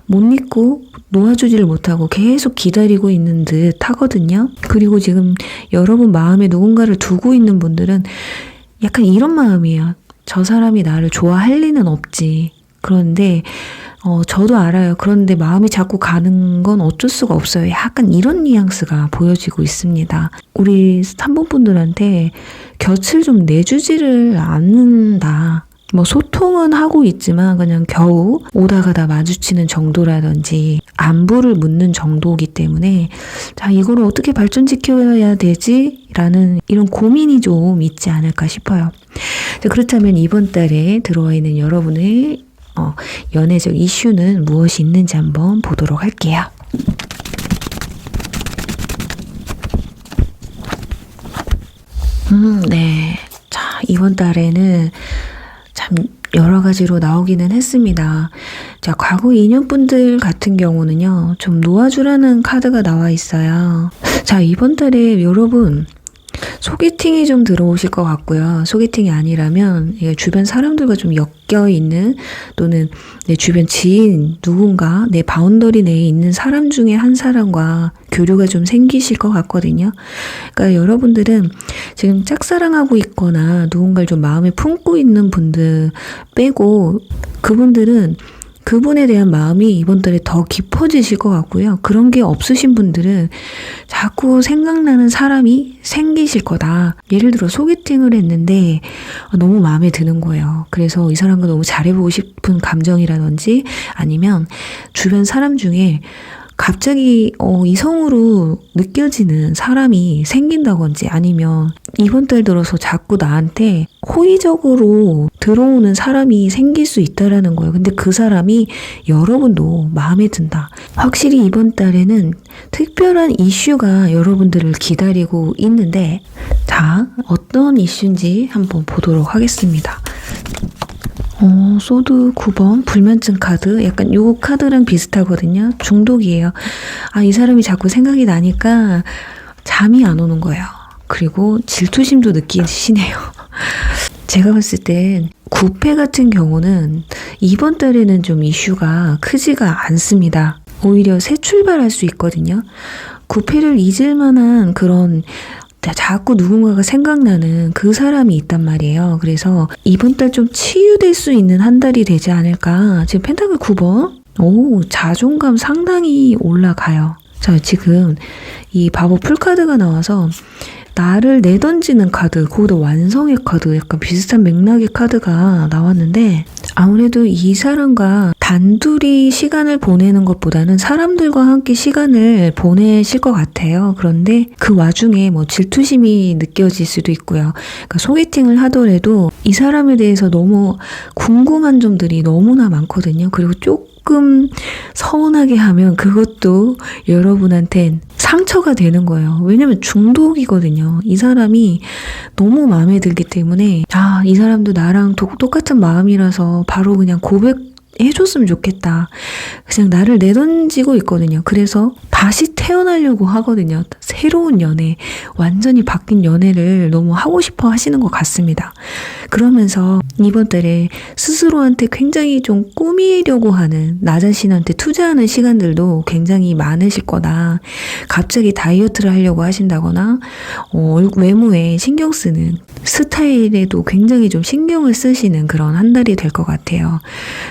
못 잊고 놓아주지를 못하고 계속 기다리고 있는 듯 하거든요. 그리고 지금 여러분 마음에 누군가를 두고 있는 분들은 약간 이런 마음이에요. 저 사람이 나를 좋아할 리는 없지. 그런데 저도 알아요. 그런데 마음이 자꾸 가는 건 어쩔 수가 없어요. 약간 이런 뉘앙스가 보여지고 있습니다. 우리 3번 분들한테 곁을 좀 내주지를 않는다. 뭐 소통은 하고 있지만 그냥 겨우 오다 가다 마주치는 정도라든지 안부를 묻는 정도이기 때문에 자 이거를 어떻게 발전시켜야 되지? 라는 이런 고민이 좀 있지 않을까 싶어요. 자, 그렇다면 이번 달에 들어와 있는 여러분의 연애적 이슈는 무엇이 있는지 한번 보도록 할게요. 네. 자, 이번 달에는 참 여러 가지로 나오기는 했습니다. 자, 과거 인연분들 같은 경우는요, 좀 놓아주라는 카드가 나와 있어요. 자, 이번 달에 여러분, 소개팅이 좀 들어오실 것 같고요. 소개팅이 아니라면 주변 사람들과 좀 엮여있는 또는 내 주변 지인 누군가 내 바운더리 내에 있는 사람 중에 한 사람과 교류가 좀 생기실 것 같거든요. 그러니까 여러분들은 지금 짝사랑하고 있거나 누군가를 좀 마음에 품고 있는 분들 빼고 그분들은 그분에 대한 마음이 이번 달에 더 깊어지실 것 같고요. 그런 게 없으신 분들은 자꾸 생각나는 사람이 생기실 거다. 예를 들어 소개팅을 했는데 너무 마음에 드는 거예요. 그래서 이 사람과 너무 잘해보고 싶은 감정이라든지 아니면 주변 사람 중에 갑자기 이성으로 느껴지는 사람이 생긴다든지 아니면 이번 달 들어서 자꾸 나한테 호의적으로 들어오는 사람이 생길 수 있다라는 거예요. 근데 그 사람이 여러분도 마음에 든다. 확실히 이번 달에는 특별한 이슈가 여러분들을 기다리고 있는데, 자, 어떤 이슈인지 한번 보도록 하겠습니다. 소드 9번 불면증 카드. 약간 요 카드랑 비슷하거든요. 중독이에요. 이 사람이 자꾸 생각이 나니까 잠이 안 오는 거예요. 그리고 질투심도 느끼시네요. 제가 봤을 땐 9패 같은 경우는 이번 달에는 좀 이슈가 크지가 않습니다. 오히려 새 출발할 수 있거든요. 9패를 잊을 만한 그런 자꾸 누군가가 생각나는 그 사람이 있단 말이에요. 그래서 이번 달 좀 치유될 수 있는 한 달이 되지 않을까. 지금 펜타클 9번. 자존감 상당히 올라가요. 자, 지금 이 바보 풀카드가 나와서 나를 내던지는 카드, 거기다 완성의 카드, 약간 비슷한 맥락의 카드가 나왔는데, 아무래도 이 사람과 단둘이 시간을 보내는 것보다는 사람들과 함께 시간을 보내실 것 같아요. 그런데 그 와중에 뭐 질투심이 느껴질 수도 있고요. 그러니까 소개팅을 하더라도 이 사람에 대해서 너무 궁금한 점들이 너무나 많거든요. 그리고 조금 서운하게 하면 그것도 여러분한텐 상처가 되는 거예요. 왜냐면 중독이거든요. 이 사람이 너무 마음에 들기 때문에 이 사람도 나랑 똑같은 마음이라서 바로 그냥 고백해줬으면 좋겠다. 그냥 나를 내던지고 있거든요. 그래서 다시 태어나려고 하거든요. 새로운 연애, 완전히 바뀐 연애를 너무 하고 싶어 하시는 것 같습니다. 그러면서 이번 달에 스스로한테 굉장히 좀 꾸미려고 하는, 나 자신한테 투자하는 시간들도 굉장히 많으실 거다. 갑자기 다이어트를 하려고 하신다거나 외모에 신경 쓰는, 스타일에도 굉장히 좀 신경을 쓰시는 그런 한 달이 될 것 같아요.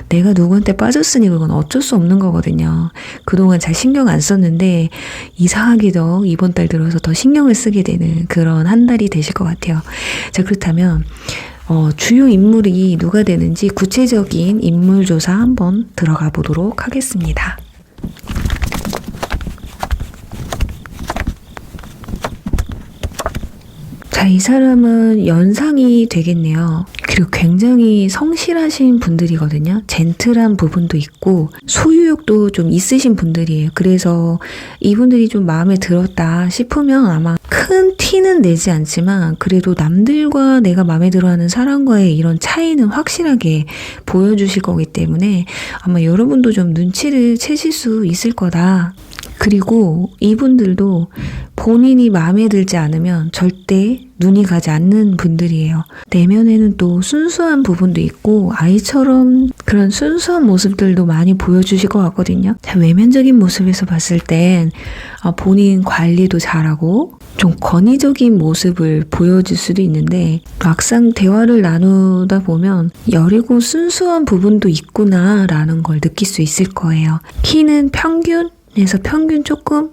내가 누구한테 빠졌으니 그건 어쩔 수 없는 거거든요. 그동안 잘 신경 안 썼는데 이상하게도 이번 달 들어서 더 신경을 쓰게 되는 그런 한 달이 되실 것 같아요. 자, 그렇다면 주요 인물이 누가 되는지 구체적인 인물 조사 한번 들어가 보도록 하겠습니다. 자, 이 사람은 연상이 되겠네요. 그리고 굉장히 성실하신 분들이거든요. 젠틀한 부분도 있고 소유욕도 좀 있으신 분들이에요. 그래서 이분들이 좀 마음에 들었다 싶으면 아마 큰 티는 내지 않지만 그래도 남들과 내가 마음에 들어하는 사람과의 이런 차이는 확실하게 보여주실 거기 때문에 아마 여러분도 좀 눈치를 채실 수 있을 거다. 그리고 이분들도 본인이 마음에 들지 않으면 절대 눈이 가지 않는 분들이에요. 내면에는 또 순수한 부분도 있고 아이처럼 그런 순수한 모습들도 많이 보여주실 것 같거든요. 자, 외면적인 모습에서 봤을 땐 본인 관리도 잘하고 좀 권위적인 모습을 보여줄 수도 있는데 막상 대화를 나누다 보면 여리고 순수한 부분도 있구나라는 걸 느낄 수 있을 거예요. 키는 평균에서 평균 조금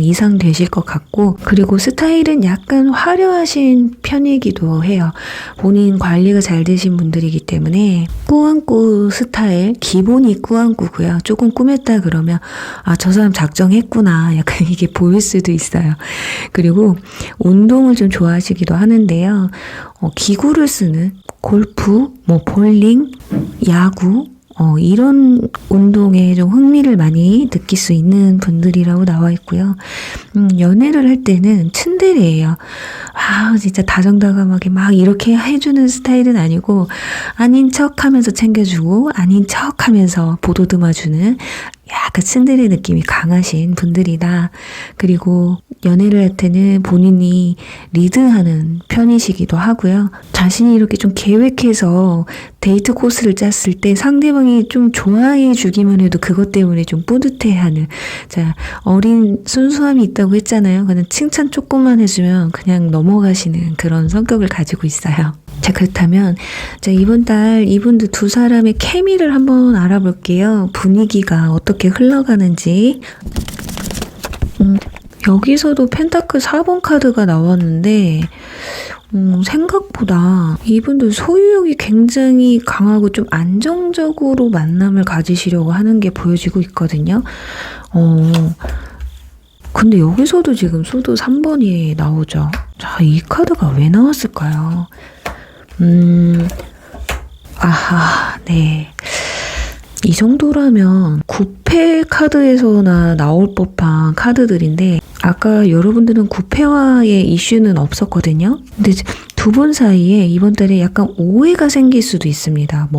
이상 되실 것 같고 그리고 스타일은 약간 화려하신 편이기도 해요. 본인 관리가 잘 되신 분들이기 때문에 꾸안꾸 스타일, 기본이 꾸안꾸고요. 조금 꾸몄다 그러면 저 사람 작정했구나 약간 이게 보일 수도 있어요. 그리고 운동을 좀 좋아하시기도 하는데요. 기구를 쓰는 골프, 볼링, 야구 이런 운동에 좀 흥미를 많이 느낄 수 있는 분들이라고 나와 있고요. 연애를 할 때는 츤데레예요. 진짜 다정다감하게 막 이렇게 해주는 스타일은 아니고 아닌 척하면서 챙겨주고 아닌 척하면서 보도듬어주는 약간 츤데레 느낌이 강하신 분들이다. 그리고 연애를 할 때는 본인이 리드하는 편이시기도 하고요. 자신이 이렇게 좀 계획해서 데이트 코스를 짰을 때 상대방이 좀 좋아해 주기만 해도 그것 때문에 좀 뿌듯해하는, 자, 어린 순수함이 있다고 했잖아요. 그냥 칭찬 조금만 해주면 그냥 넘어가시는 그런 성격을 가지고 있어요. 자, 그렇다면 이번 달 이분들 두 사람의 케미를 한번 알아볼게요. 분위기가 어떻게 흘러가는지. 여기서도 펜타클 4번 카드가 나왔는데 생각보다 이분들 소유욕이 굉장히 강하고 좀 안정적으로 만남을 가지시려고 하는 게 보여지고 있거든요. 근데 여기서도 지금 수도 3번이 나오죠. 자, 이 카드가 왜 나왔을까요? 아하, 네. 이 정도라면 9패 카드에서나 나올 법한 카드들인데 아까 여러분들은 9패와의 이슈는 없었거든요. 근데 두 분 사이에 이번 달에 약간 오해가 생길 수도 있습니다.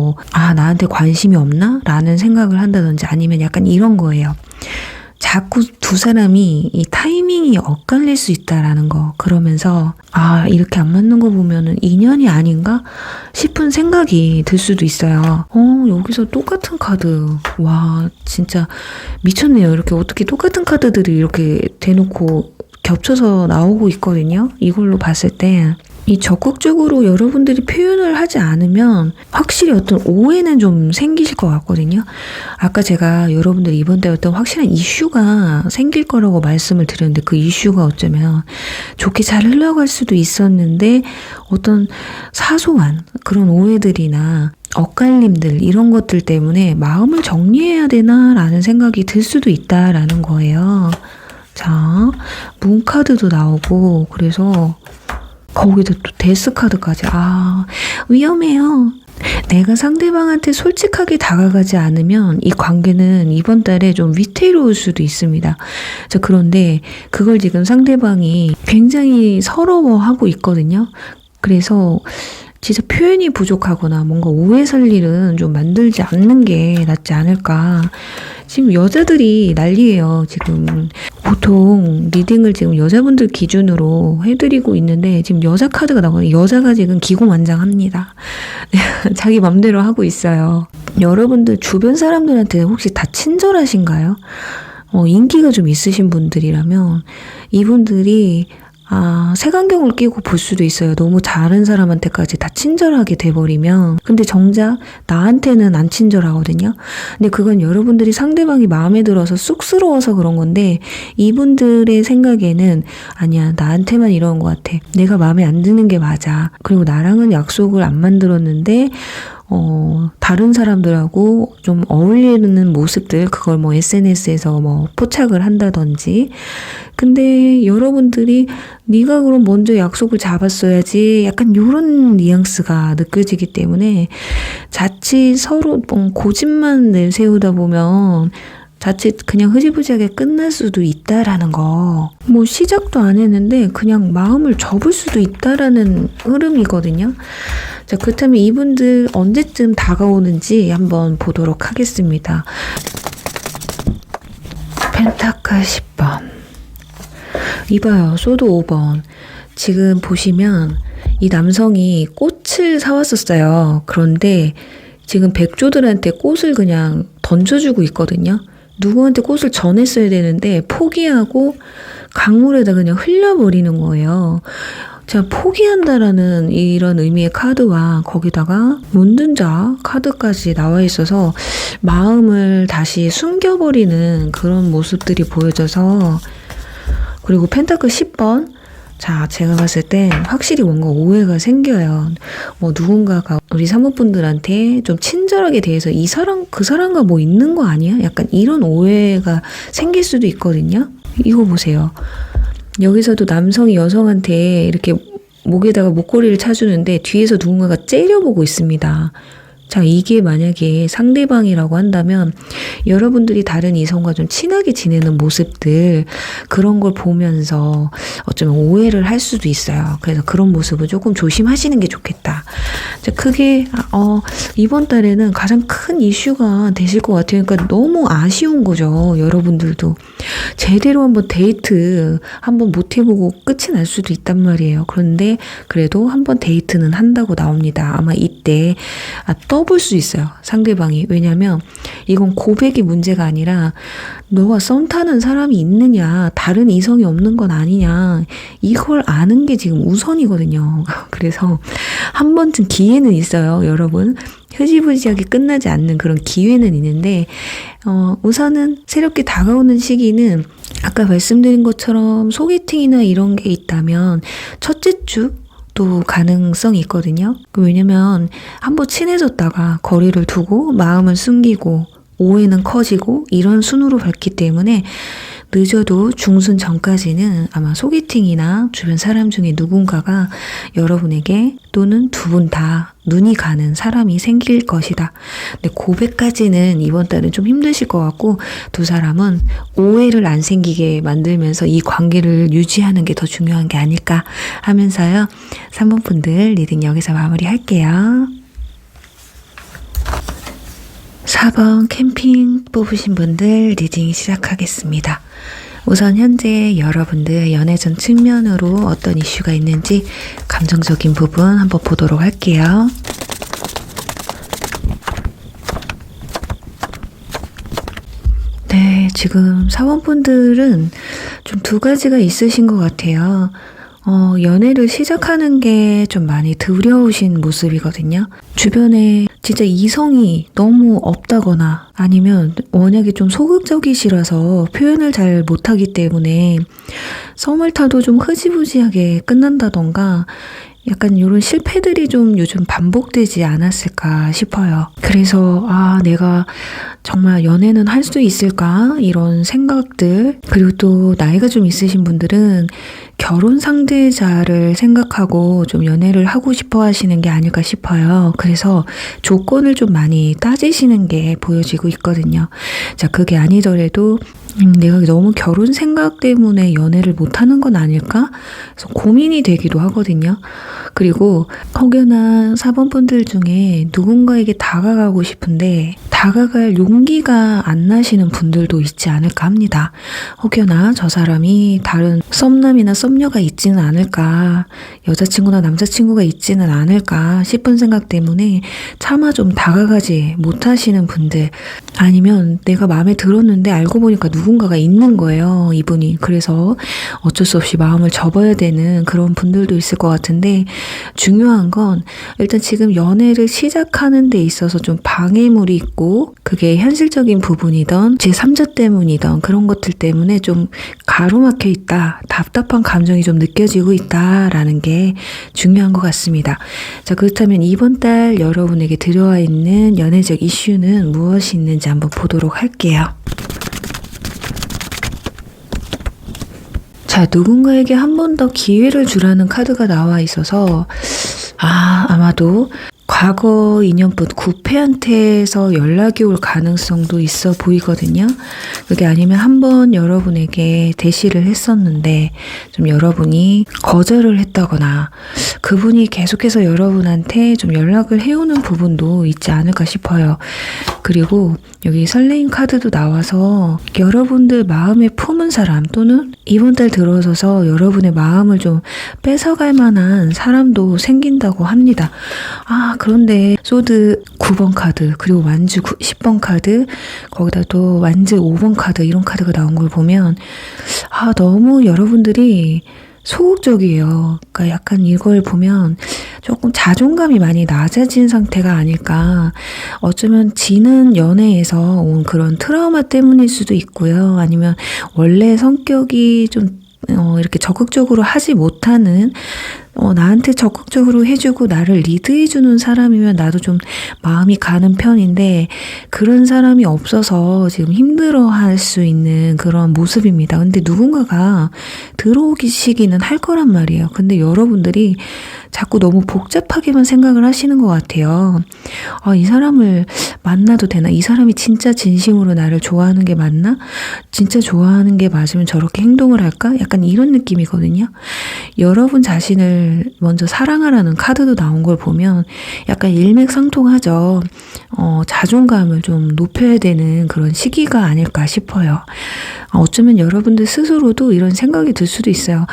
나한테 관심이 없나? 라는 생각을 한다든지 아니면 약간 이런 거예요. 자꾸 두 사람이 이 타이밍이 엇갈릴 수 있다라는 거. 그러면서 이렇게 안 맞는 거 보면은 인연이 아닌가 싶은 생각이 들 수도 있어요. 여기서 똑같은 카드. 와, 진짜 미쳤네요. 이렇게 어떻게 똑같은 카드들이 이렇게 대놓고 겹쳐서 나오고 있거든요. 이걸로 봤을 때. 이 적극적으로 여러분들이 표현을 하지 않으면 확실히 어떤 오해는 좀 생기실 것 같거든요. 아까 제가 여러분들 이번 달에 어떤 확실한 이슈가 생길 거라고 말씀을 드렸는데 그 이슈가 어쩌면 좋게 잘 흘러갈 수도 있었는데 어떤 사소한 그런 오해들이나 엇갈림들 이런 것들 때문에 마음을 정리해야 되나라는 생각이 들 수도 있다라는 거예요. 자, 문카드도 나오고 그래서 거기다 또 데스 카드까지. 위험해요. 내가 상대방한테 솔직하게 다가가지 않으면 이 관계는 이번 달에 좀 위태로울 수도 있습니다. 자, 그런데 그걸 지금 상대방이 굉장히 서러워하고 있거든요. 그래서 진짜 표현이 부족하거나 뭔가 오해 살 일은 좀 만들지 않는 게 낫지 않을까. 지금 여자들이 난리예요. 지금 보통 리딩을 지금 여자분들 기준으로 해드리고 있는데 지금 여자 카드가 나오거든요. 여자가 지금 기고만장합니다. 자기 맘대로 하고 있어요. 여러분들 주변 사람들한테 혹시 다 친절하신가요? 인기가 좀 있으신 분들이라면 이분들이 색안경을 끼고 볼 수도 있어요. 너무 다른 사람한테까지 다 친절하게 돼버리면. 근데 정작 나한테는 안 친절하거든요. 근데 그건 여러분들이 상대방이 마음에 들어서 쑥스러워서 그런 건데 이분들의 생각에는 아니야, 나한테만 이런 것 같아. 내가 마음에 안 드는 게 맞아. 그리고 나랑은 약속을 안 만들었는데 다른 사람들하고 좀 어울리는 모습들, 그걸 SNS에서 포착을 한다든지. 근데 여러분들이 네가 그럼 먼저 약속을 잡았어야지, 약간 이런 뉘앙스가 느껴지기 때문에 자칫 서로 고집만 내세우다 보면 자칫 그냥 흐지부지하게 끝날 수도 있다라는 거. 시작도 안 했는데 그냥 마음을 접을 수도 있다라는 흐름이거든요. 자, 그렇다면 이분들 언제쯤 다가오는지 한번 보도록 하겠습니다. 펜타클 10번. 이봐요. 소드 5번. 지금 보시면 이 남성이 꽃을 사왔었어요. 그런데 지금 백조들한테 꽃을 그냥 던져주고 있거든요. 누구한테 꽃을 전했어야 되는데 포기하고 강물에다 그냥 흘려버리는 거예요. 자, 포기한다라는 이런 의미의 카드와 거기다가 문든자 카드까지 나와 있어서 마음을 다시 숨겨버리는 그런 모습들이 보여져서. 그리고 펜타클 10번. 자, 제가 봤을 땐 확실히 뭔가 오해가 생겨요. 누군가가 우리 사모분들한테 좀 친절하게 대해서 이 사람, 그 사람과 있는 거 아니야? 약간 이런 오해가 생길 수도 있거든요. 이거 보세요. 여기서도 남성이 여성한테 이렇게 목에다가 목걸이를 차주는데 뒤에서 누군가가 째려보고 있습니다. 자, 이게 만약에 상대방이라고 한다면 여러분들이 다른 이성과 좀 친하게 지내는 모습들, 그런 걸 보면서 어쩌면 오해를 할 수도 있어요. 그래서 그런 모습을 조금 조심하시는 게 좋겠다. 자, 그게 이번 달에는 가장 큰 이슈가 되실 것 같아요. 그러니까 너무 아쉬운 거죠. 여러분들도 제대로 한번 데이트 한번 못 해보고 끝이 날 수도 있단 말이에요. 그런데 그래도 한번 데이트는 한다고 나옵니다. 아마 이때 떠볼 수 있어요. 상대방이. 왜냐면 이건 고백이 문제가 아니라 너가 썸 타는 사람이 있느냐, 다른 이성이 없는 건 아니냐, 이걸 아는 게 지금 우선이거든요. 그래서 한 번쯤 기회는 있어요, 여러분. 흐지부지하게 끝나지 않는 그런 기회는 있는데 우선은 새롭게 다가오는 시기는 아까 말씀드린 것처럼 소개팅이나 이런 게 있다면 첫째 주 또 가능성이 있거든요. 왜냐면 한번 친해졌다가 거리를 두고 마음을 숨기고 오해는 커지고 이런 순으로 갔기 때문에 늦어도 중순 전까지는 아마 소개팅이나 주변 사람 중에 누군가가 여러분에게 또는 두 분 다 눈이 가는 사람이 생길 것이다. 근데 고백까지는 이번 달은 좀 힘드실 것 같고 두 사람은 오해를 안 생기게 만들면서 이 관계를 유지하는 게 더 중요한 게 아닐까 하면서요. 3번 분들 리딩 여기서 마무리할게요. 4번 캠핑 뽑으신 분들 리딩 시작하겠습니다. 우선 현재 여러분들 연애전 측면으로 어떤 이슈가 있는지 감정적인 부분 한번 보도록 할게요. 네, 지금 사원분들은 좀 두 가지가 있으신 것 같아요. 연애를 시작하는 게 좀 많이 두려우신 모습이거든요. 주변에 진짜 이성이 너무 없다거나 아니면 워낙에 좀 소극적이시라서 표현을 잘 못하기 때문에 썸을 타도 좀 흐지부지하게 끝난다던가 약간 이런 실패들이 좀 요즘 반복되지 않았을까 싶어요. 그래서 내가 정말 연애는 할 수 있을까? 이런 생각들. 그리고 또 나이가 좀 있으신 분들은 결혼 상대자를 생각하고 좀 연애를 하고 싶어 하시는 게 아닐까 싶어요. 그래서 조건을 좀 많이 따지시는 게 보여지고 있거든요. 자, 그게 아니더라도 내가 너무 결혼 생각 때문에 연애를 못하는 건 아닐까? 그래서 고민이 되기도 하거든요. 그리고 혹여나 4번 분들 중에 누군가에게 다가가고 싶은데 다가갈 용기가 안 나시는 분들도 있지 않을까 합니다. 혹여나 저 사람이 다른 썸남이나 썸녀가 있지는 않을까, 여자친구나 남자친구가 있지는 않을까 싶은 생각 때문에 차마 좀 다가가지 못하시는 분들, 아니면 내가 마음에 들었는데 알고 보니까 누군가가 있는 거예요, 이분이. 그래서 어쩔 수 없이 마음을 접어야 되는 그런 분들도 있을 것 같은데, 중요한 건 일단 지금 연애를 시작하는 데 있어서 좀 방해물이 있고, 그게 현실적인 부분이던 제3자 때문이던 그런 것들 때문에 좀 가로막혀 있다, 답답한 감정이 좀 느껴지고 있다라는 게 중요한 것 같습니다. 자, 그렇다면 이번 달 여러분에게 들어와 있는 연애적 이슈는 무엇이 있는지 한번 보도록 할게요. 자, 누군가에게 한 번 더 기회를 주라는 카드가 나와 있어서 아마도 과거 인연분 구패한테서 연락이 올 가능성도 있어 보이거든요. 그게 아니면 한번 여러분에게 대시를 했었는데 좀 여러분이 거절을 했다거나 그분이 계속해서 여러분한테 좀 연락을 해오는 부분도 있지 않을까 싶어요. 그리고 여기 설레임 카드도 나와서 여러분들 마음에 품은 사람 또는 이번 달 들어서서 여러분의 마음을 좀 뺏어갈 만한 사람도 생긴다고 합니다. 그런데 소드 9번 카드, 그리고 완주 10번 카드, 거기다 또 완주 5번 카드, 이런 카드가 나온 걸 보면 너무 여러분들이 소극적이에요. 그러니까 약간 이걸 보면 조금 자존감이 많이 낮아진 상태가 아닐까. 어쩌면 지난 연애에서 온 그런 트라우마 때문일 수도 있고요. 아니면 원래 성격이 좀 이렇게 적극적으로 하지 못하는, 나한테 적극적으로 해주고 나를 리드해주는 사람이면 나도 좀 마음이 가는 편인데 그런 사람이 없어서 지금 힘들어할 수 있는 그런 모습입니다. 근데 누군가가 들어오시기는 할 거란 말이에요. 근데 여러분들이 자꾸 너무 복잡하게만 생각을 하시는 것 같아요. 이 사람을 만나도 되나? 이 사람이 진짜 진심으로 나를 좋아하는 게 맞나? 진짜 좋아하는 게 맞으면 저렇게 행동을 할까? 약간 이런 느낌이거든요. 여러분 자신을 먼저 사랑하라는 카드도 나온 걸 보면 약간 일맥상통하죠. 자존감을 좀 높여야 되는 그런 시기가 아닐까 싶어요. 어쩌면 여러분들 스스로도 이런 생각이 들 수도 있어요.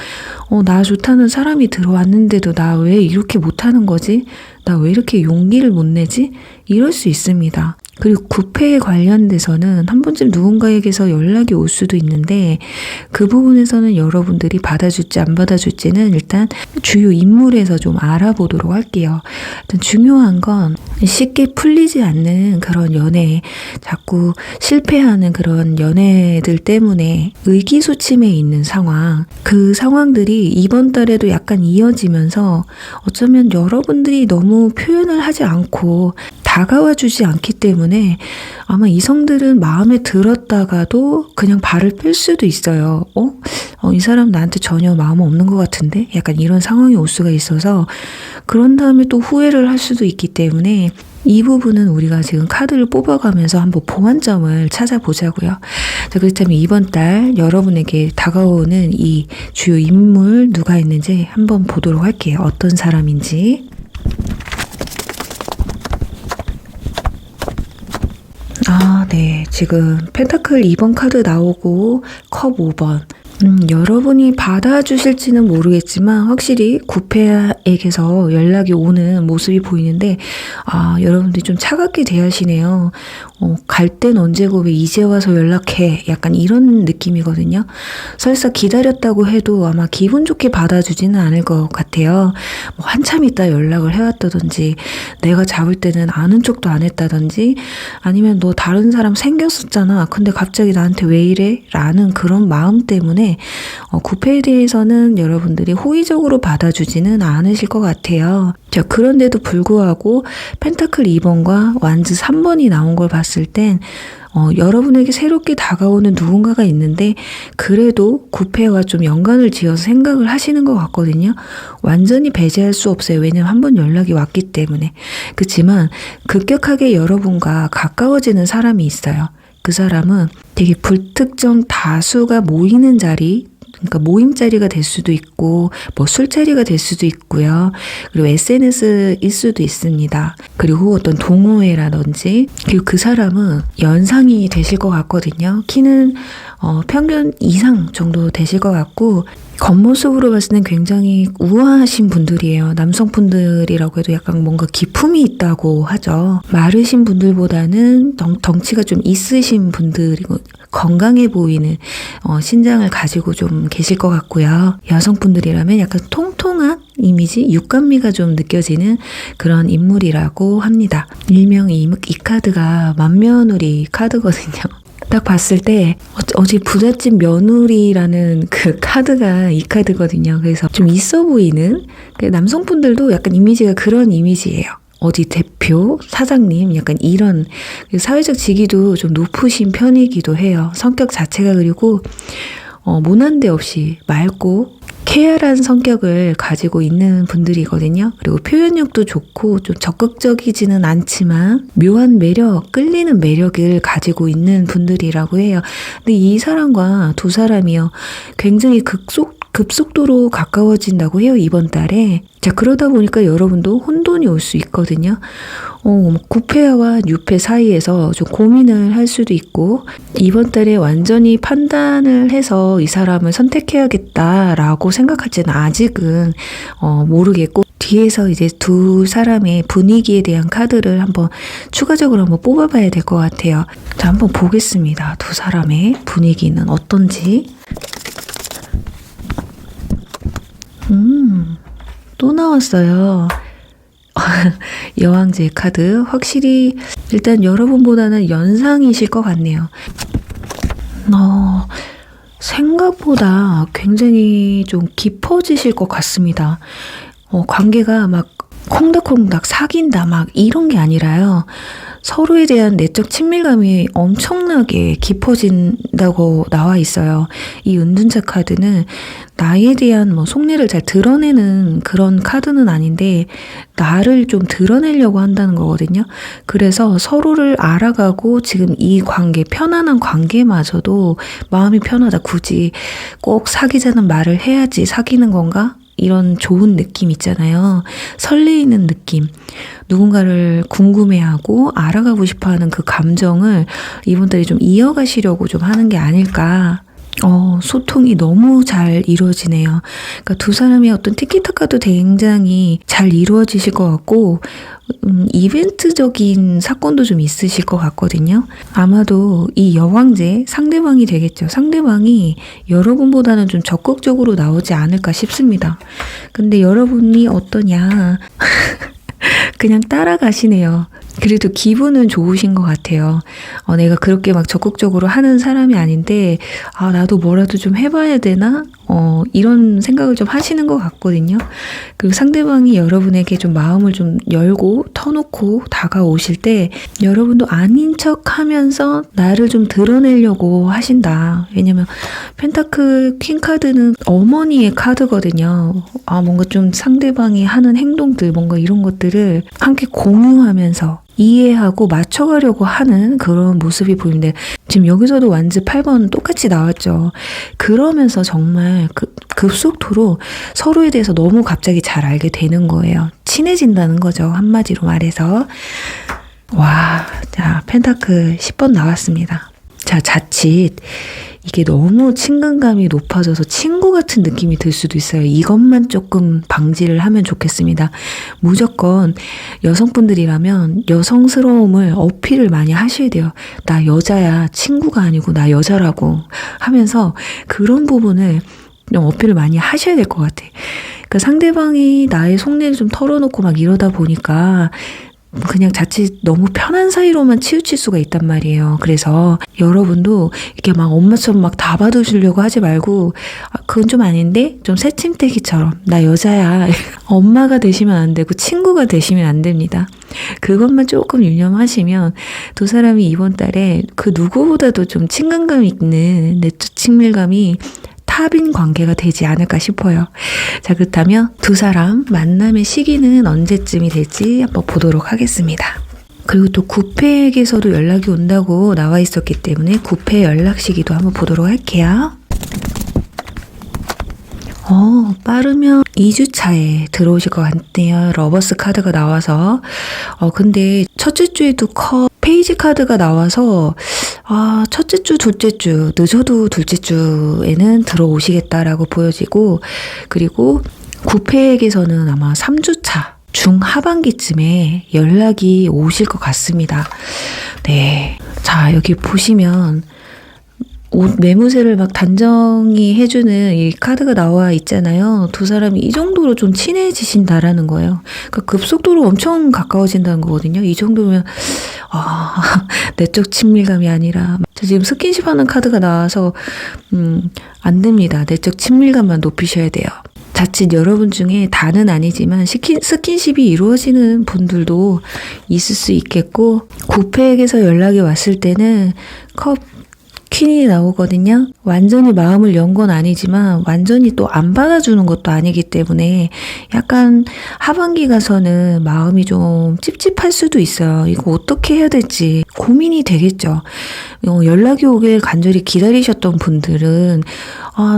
나 좋다는 사람이 들어왔는데도 나 왜 이렇게 못하는 거지? 나 왜 이렇게 용기를 못 내지? 이럴 수 있습니다. 그리고 구패에 관련돼서는 한 번쯤 누군가에게서 연락이 올 수도 있는데 그 부분에서는 여러분들이 받아줄지 안 받아줄지는 일단 주요 인물에서 좀 알아보도록 할게요. 일단 중요한 건 쉽게 풀리지 않는 그런 연애, 자꾸 실패하는 그런 연애들 때문에 의기소침해 있는 상황, 그 상황들이 이번 달에도 약간 이어지면서 어쩌면 여러분들이 너무 표현을 하지 않고 다가와 주지 않기 때문에 아마 이성들은 마음에 들었다가도 그냥 발을 뺄 수도 있어요. 이 사람 나한테 전혀 마음 없는 것 같은데? 약간 이런 상황이 올 수가 있어서 그런 다음에 또 후회를 할 수도 있기 때문에 이 부분은 우리가 지금 카드를 뽑아가면서 한번 보완점을 찾아보자고요. 자, 그렇다면 이번 달 여러분에게 다가오는 이 주요 인물 누가 있는지 한번 보도록 할게요. 어떤 사람인지. 네. 지금 펜타클 2번 카드 나오고 컵 5번. 여러분이 받아주실지는 모르겠지만 확실히 구페에게서 연락이 오는 모습이 보이는데 여러분들이 좀 차갑게 대하시네요. 갈 땐 언제고 왜 이제 와서 연락해? 약간 이런 느낌이거든요. 설사 기다렸다고 해도 아마 기분 좋게 받아주지는 않을 것 같아요. 한참 있다 연락을 해왔다든지 내가 잡을 때는 아는 척도 안 했다든지 아니면 너 다른 사람 생겼었잖아. 근데 갑자기 나한테 왜 이래? 라는 그런 마음 때문에 구페에 대해서는 여러분들이 호의적으로 받아주지는 않으실 것 같아요. 자, 그런데도 불구하고 펜타클 2번과 완즈 3번이 나온 걸 봤을 땐 여러분에게 새롭게 다가오는 누군가가 있는데 그래도 구페와 좀 연관을 지어서 생각을 하시는 것 같거든요. 완전히 배제할 수 없어요. 왜냐면 한번 연락이 왔기 때문에. 그렇지만 급격하게 여러분과 가까워지는 사람이 있어요. 그 사람은 되게 불특정 다수가 모이는 자리, 그러니까 모임 자리가 될 수도 있고 술자리가 될 수도 있고요. 그리고 SNS일 수도 있습니다. 그리고 어떤 동호회라든지 그리고 그 사람은 연상이 되실 것 같거든요. 키는 평균 이상 정도 되실 것 같고 겉모습으로 봤을 땐 굉장히 우아하신 분들이에요. 남성분들이라고 해도 약간 뭔가 기품이 있다고 하죠. 마르신 분들보다는 덩치가 좀 있으신 분들이고 건강해 보이는 신장을 가지고 좀 계실 것 같고요. 여성분들이라면 약간 통통한 이미지, 육감미가 좀 느껴지는 그런 인물이라고 합니다. 일명 이 카드가 맏며느리 카드거든요. 딱 봤을 때 어제 부잣집 며느리라는 그 카드가 이 카드거든요. 그래서 좀 있어 보이는 남성분들도 약간 이미지가 그런 이미지예요. 어디 대표, 사장님 약간 이런 사회적 직위도 좀 높으신 편이기도 해요. 성격 자체가 그리고 모난데 없이 맑고 쾌활한 성격을 가지고 있는 분들이거든요. 그리고 표현력도 좋고 좀 적극적이지는 않지만 묘한 매력, 끌리는 매력을 가지고 있는 분들이라고 해요. 근데 이 사람과 두 사람이요. 굉장히 급속도로 가까워진다고 해요. 이번 달에. 자, 그러다 보니까 여러분도 혼돈이 올 수 있거든요. 9패와 6패 사이에서 좀 고민을 할 수도 있고 이번 달에 완전히 판단을 해서 이 사람을 선택해야겠다라고 생각할지는 아직은 모르겠고 뒤에서 이제 두 사람의 분위기에 대한 카드를 한번 추가적으로 한번 뽑아봐야 될 것 같아요. 자, 한번 보겠습니다. 두 사람의 분위기는 어떤지. 또 나왔어요. 여왕제 카드. 확실히 일단 여러분보다는 연상이실 것 같네요. 생각보다 굉장히 좀 깊어지실 것 같습니다. 관계가 막 콩닥콩닥 사귄다 막 이런 게 아니라요. 서로에 대한 내적 친밀감이 엄청나게 깊어진다고 나와 있어요. 이 은둔자 카드는 나에 대한 속내를 잘 드러내는 그런 카드는 아닌데 나를 좀 드러내려고 한다는 거거든요. 그래서 서로를 알아가고 지금 이 관계, 편안한 관계마저도 마음이 편하다. 굳이 꼭 사귀자는 말을 해야지 사귀는 건가? 이런 좋은 느낌 있잖아요. 설레이는 느낌. 누군가를 궁금해하고 알아가고 싶어하는 그 감정을 이번 달에 좀 이어가시려고 좀 하는 게 아닐까. 소통이 너무 잘 이루어지네요. 그러니까 두 사람의 어떤 티키타카도 굉장히 잘 이루어지실 것 같고 이벤트적인 사건도 좀 있으실 것 같거든요. 아마도 이 여왕제 상대방이 되겠죠. 상대방이 여러분보다는 좀 적극적으로 나오지 않을까 싶습니다. 근데 여러분이 어떠냐 그냥 따라가시네요. 그래도 기분은 좋으신 것 같아요. 내가 그렇게 막 적극적으로 하는 사람이 아닌데, 나도 뭐라도 좀 해봐야 되나? 이런 생각을 좀 하시는 것 같거든요. 그리고 상대방이 여러분에게 좀 마음을 좀 열고 터놓고 다가오실 때 여러분도 아닌 척 하면서 나를 좀 드러내려고 하신다. 왜냐면 펜타클 퀸 카드는 어머니의 카드거든요. 뭔가 좀 상대방이 하는 행동들, 뭔가 이런 것들을 함께 공유하면서 이해하고 맞춰가려고 하는 그런 모습이 보이는데, 지금 여기서도 완즈 8번 똑같이 나왔죠. 그러면서 정말 급속도로 서로에 대해서 너무 갑자기 잘 알게 되는 거예요. 친해진다는 거죠. 한마디로 말해서. 와, 자, 펜타클 10번 나왔습니다. 자, 자칫 이게 너무 친근감이 높아져서 친구 같은 느낌이 들 수도 있어요. 이것만 조금 방지를 하면 좋겠습니다. 무조건 여성분들이라면 여성스러움을 어필을 많이 하셔야 돼요. 나 여자야, 친구가 아니고 나 여자라고 하면서 그런 부분을 좀 어필을 많이 하셔야 될 것 같아. 그러니까 상대방이 나의 속내를 좀 털어놓고 막 이러다 보니까 그냥 자칫 너무 편한 사이로만 치우칠 수가 있단 말이에요. 그래서 여러분도 이렇게 막 엄마처럼 막 다 받으시려고 하지 말고, 그건 좀 아닌데 좀 새침대기처럼 나 여자야 엄마가 되시면 안 되고 친구가 되시면 안 됩니다. 그것만 조금 유념하시면 두 사람이 이번 달에 그 누구보다도 좀 친근감 있는 내적 친밀감이 탑인 관계가 되지 않을까 싶어요. 자, 그렇다면 두 사람 만남의 시기는 언제쯤이 될지 한번 보도록 하겠습니다. 그리고 또 9패에게서도 연락이 온다고 나와 있었기 때문에 9패 연락 시기도 한번 보도록 할게요. 빠르면 2주 차에 들어오실 것 같네요. 러버스 카드가 나와서. 근데 첫째 주에도 페이지 카드가 나와서 첫째 주, 둘째 주, 늦어도 둘째 주에는 들어오시겠다라고 보여지고, 그리고 9패에게서는 아마 3주 차 중하반기쯤에 연락이 오실 것 같습니다. 네. 자, 여기 보시면 옷 매무새를 막 단정히 해주는 이 카드가 나와 있잖아요. 두 사람이 이 정도로 좀 친해지신다라는 거예요. 그러니까 급속도로 엄청 가까워진다는 거거든요. 이 정도면 내적 친밀감이 아니라, 지금 스킨십 하는 카드가 나와서 안 됩니다. 내적 친밀감만 높이셔야 돼요. 자칫 여러분 중에 다는 아니지만 스킨십이 이루어지는 분들도 있을 수 있겠고, 9패에게서 연락이 왔을 때는 퀸이 나오거든요. 완전히 마음을 연 건 아니지만 완전히 또 안 받아주는 것도 아니기 때문에 약간 하반기 가서는 마음이 좀 찝찝할 수도 있어요. 이거 어떻게 해야 될지 고민이 되겠죠. 연락이 오길 간절히 기다리셨던 분들은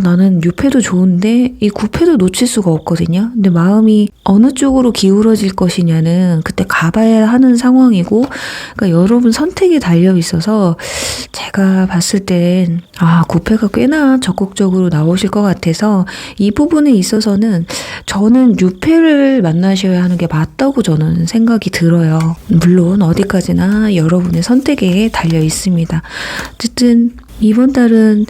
나는 6패도 좋은데 이 9패도 놓칠 수가 없거든요. 근데 마음이 어느 쪽으로 기울어질 것이냐는 그때 가봐야 하는 상황이고, 그러니까 여러분 선택에 달려 있어서 제가 봤을 땐 9패가 꽤나 적극적으로 나오실 것 같아서 이 부분에 있어서는 저는 6패를 만나셔야 하는 게 맞다고 저는 생각이 들어요. 물론 어디까지나 여러분의 선택에 달려 있습니다. 어쨌든 이번 달은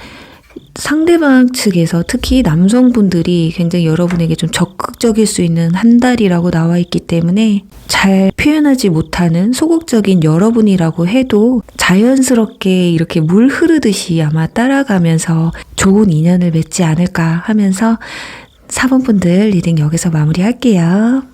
상대방 측에서 특히 남성분들이 굉장히 여러분에게 좀 적극적일 수 있는 한 달이라고 나와 있기 때문에 잘 표현하지 못하는 소극적인 여러분이라고 해도 자연스럽게 이렇게 물 흐르듯이 아마 따라가면서 좋은 인연을 맺지 않을까 하면서 4번 분들 리딩 여기서 마무리할게요.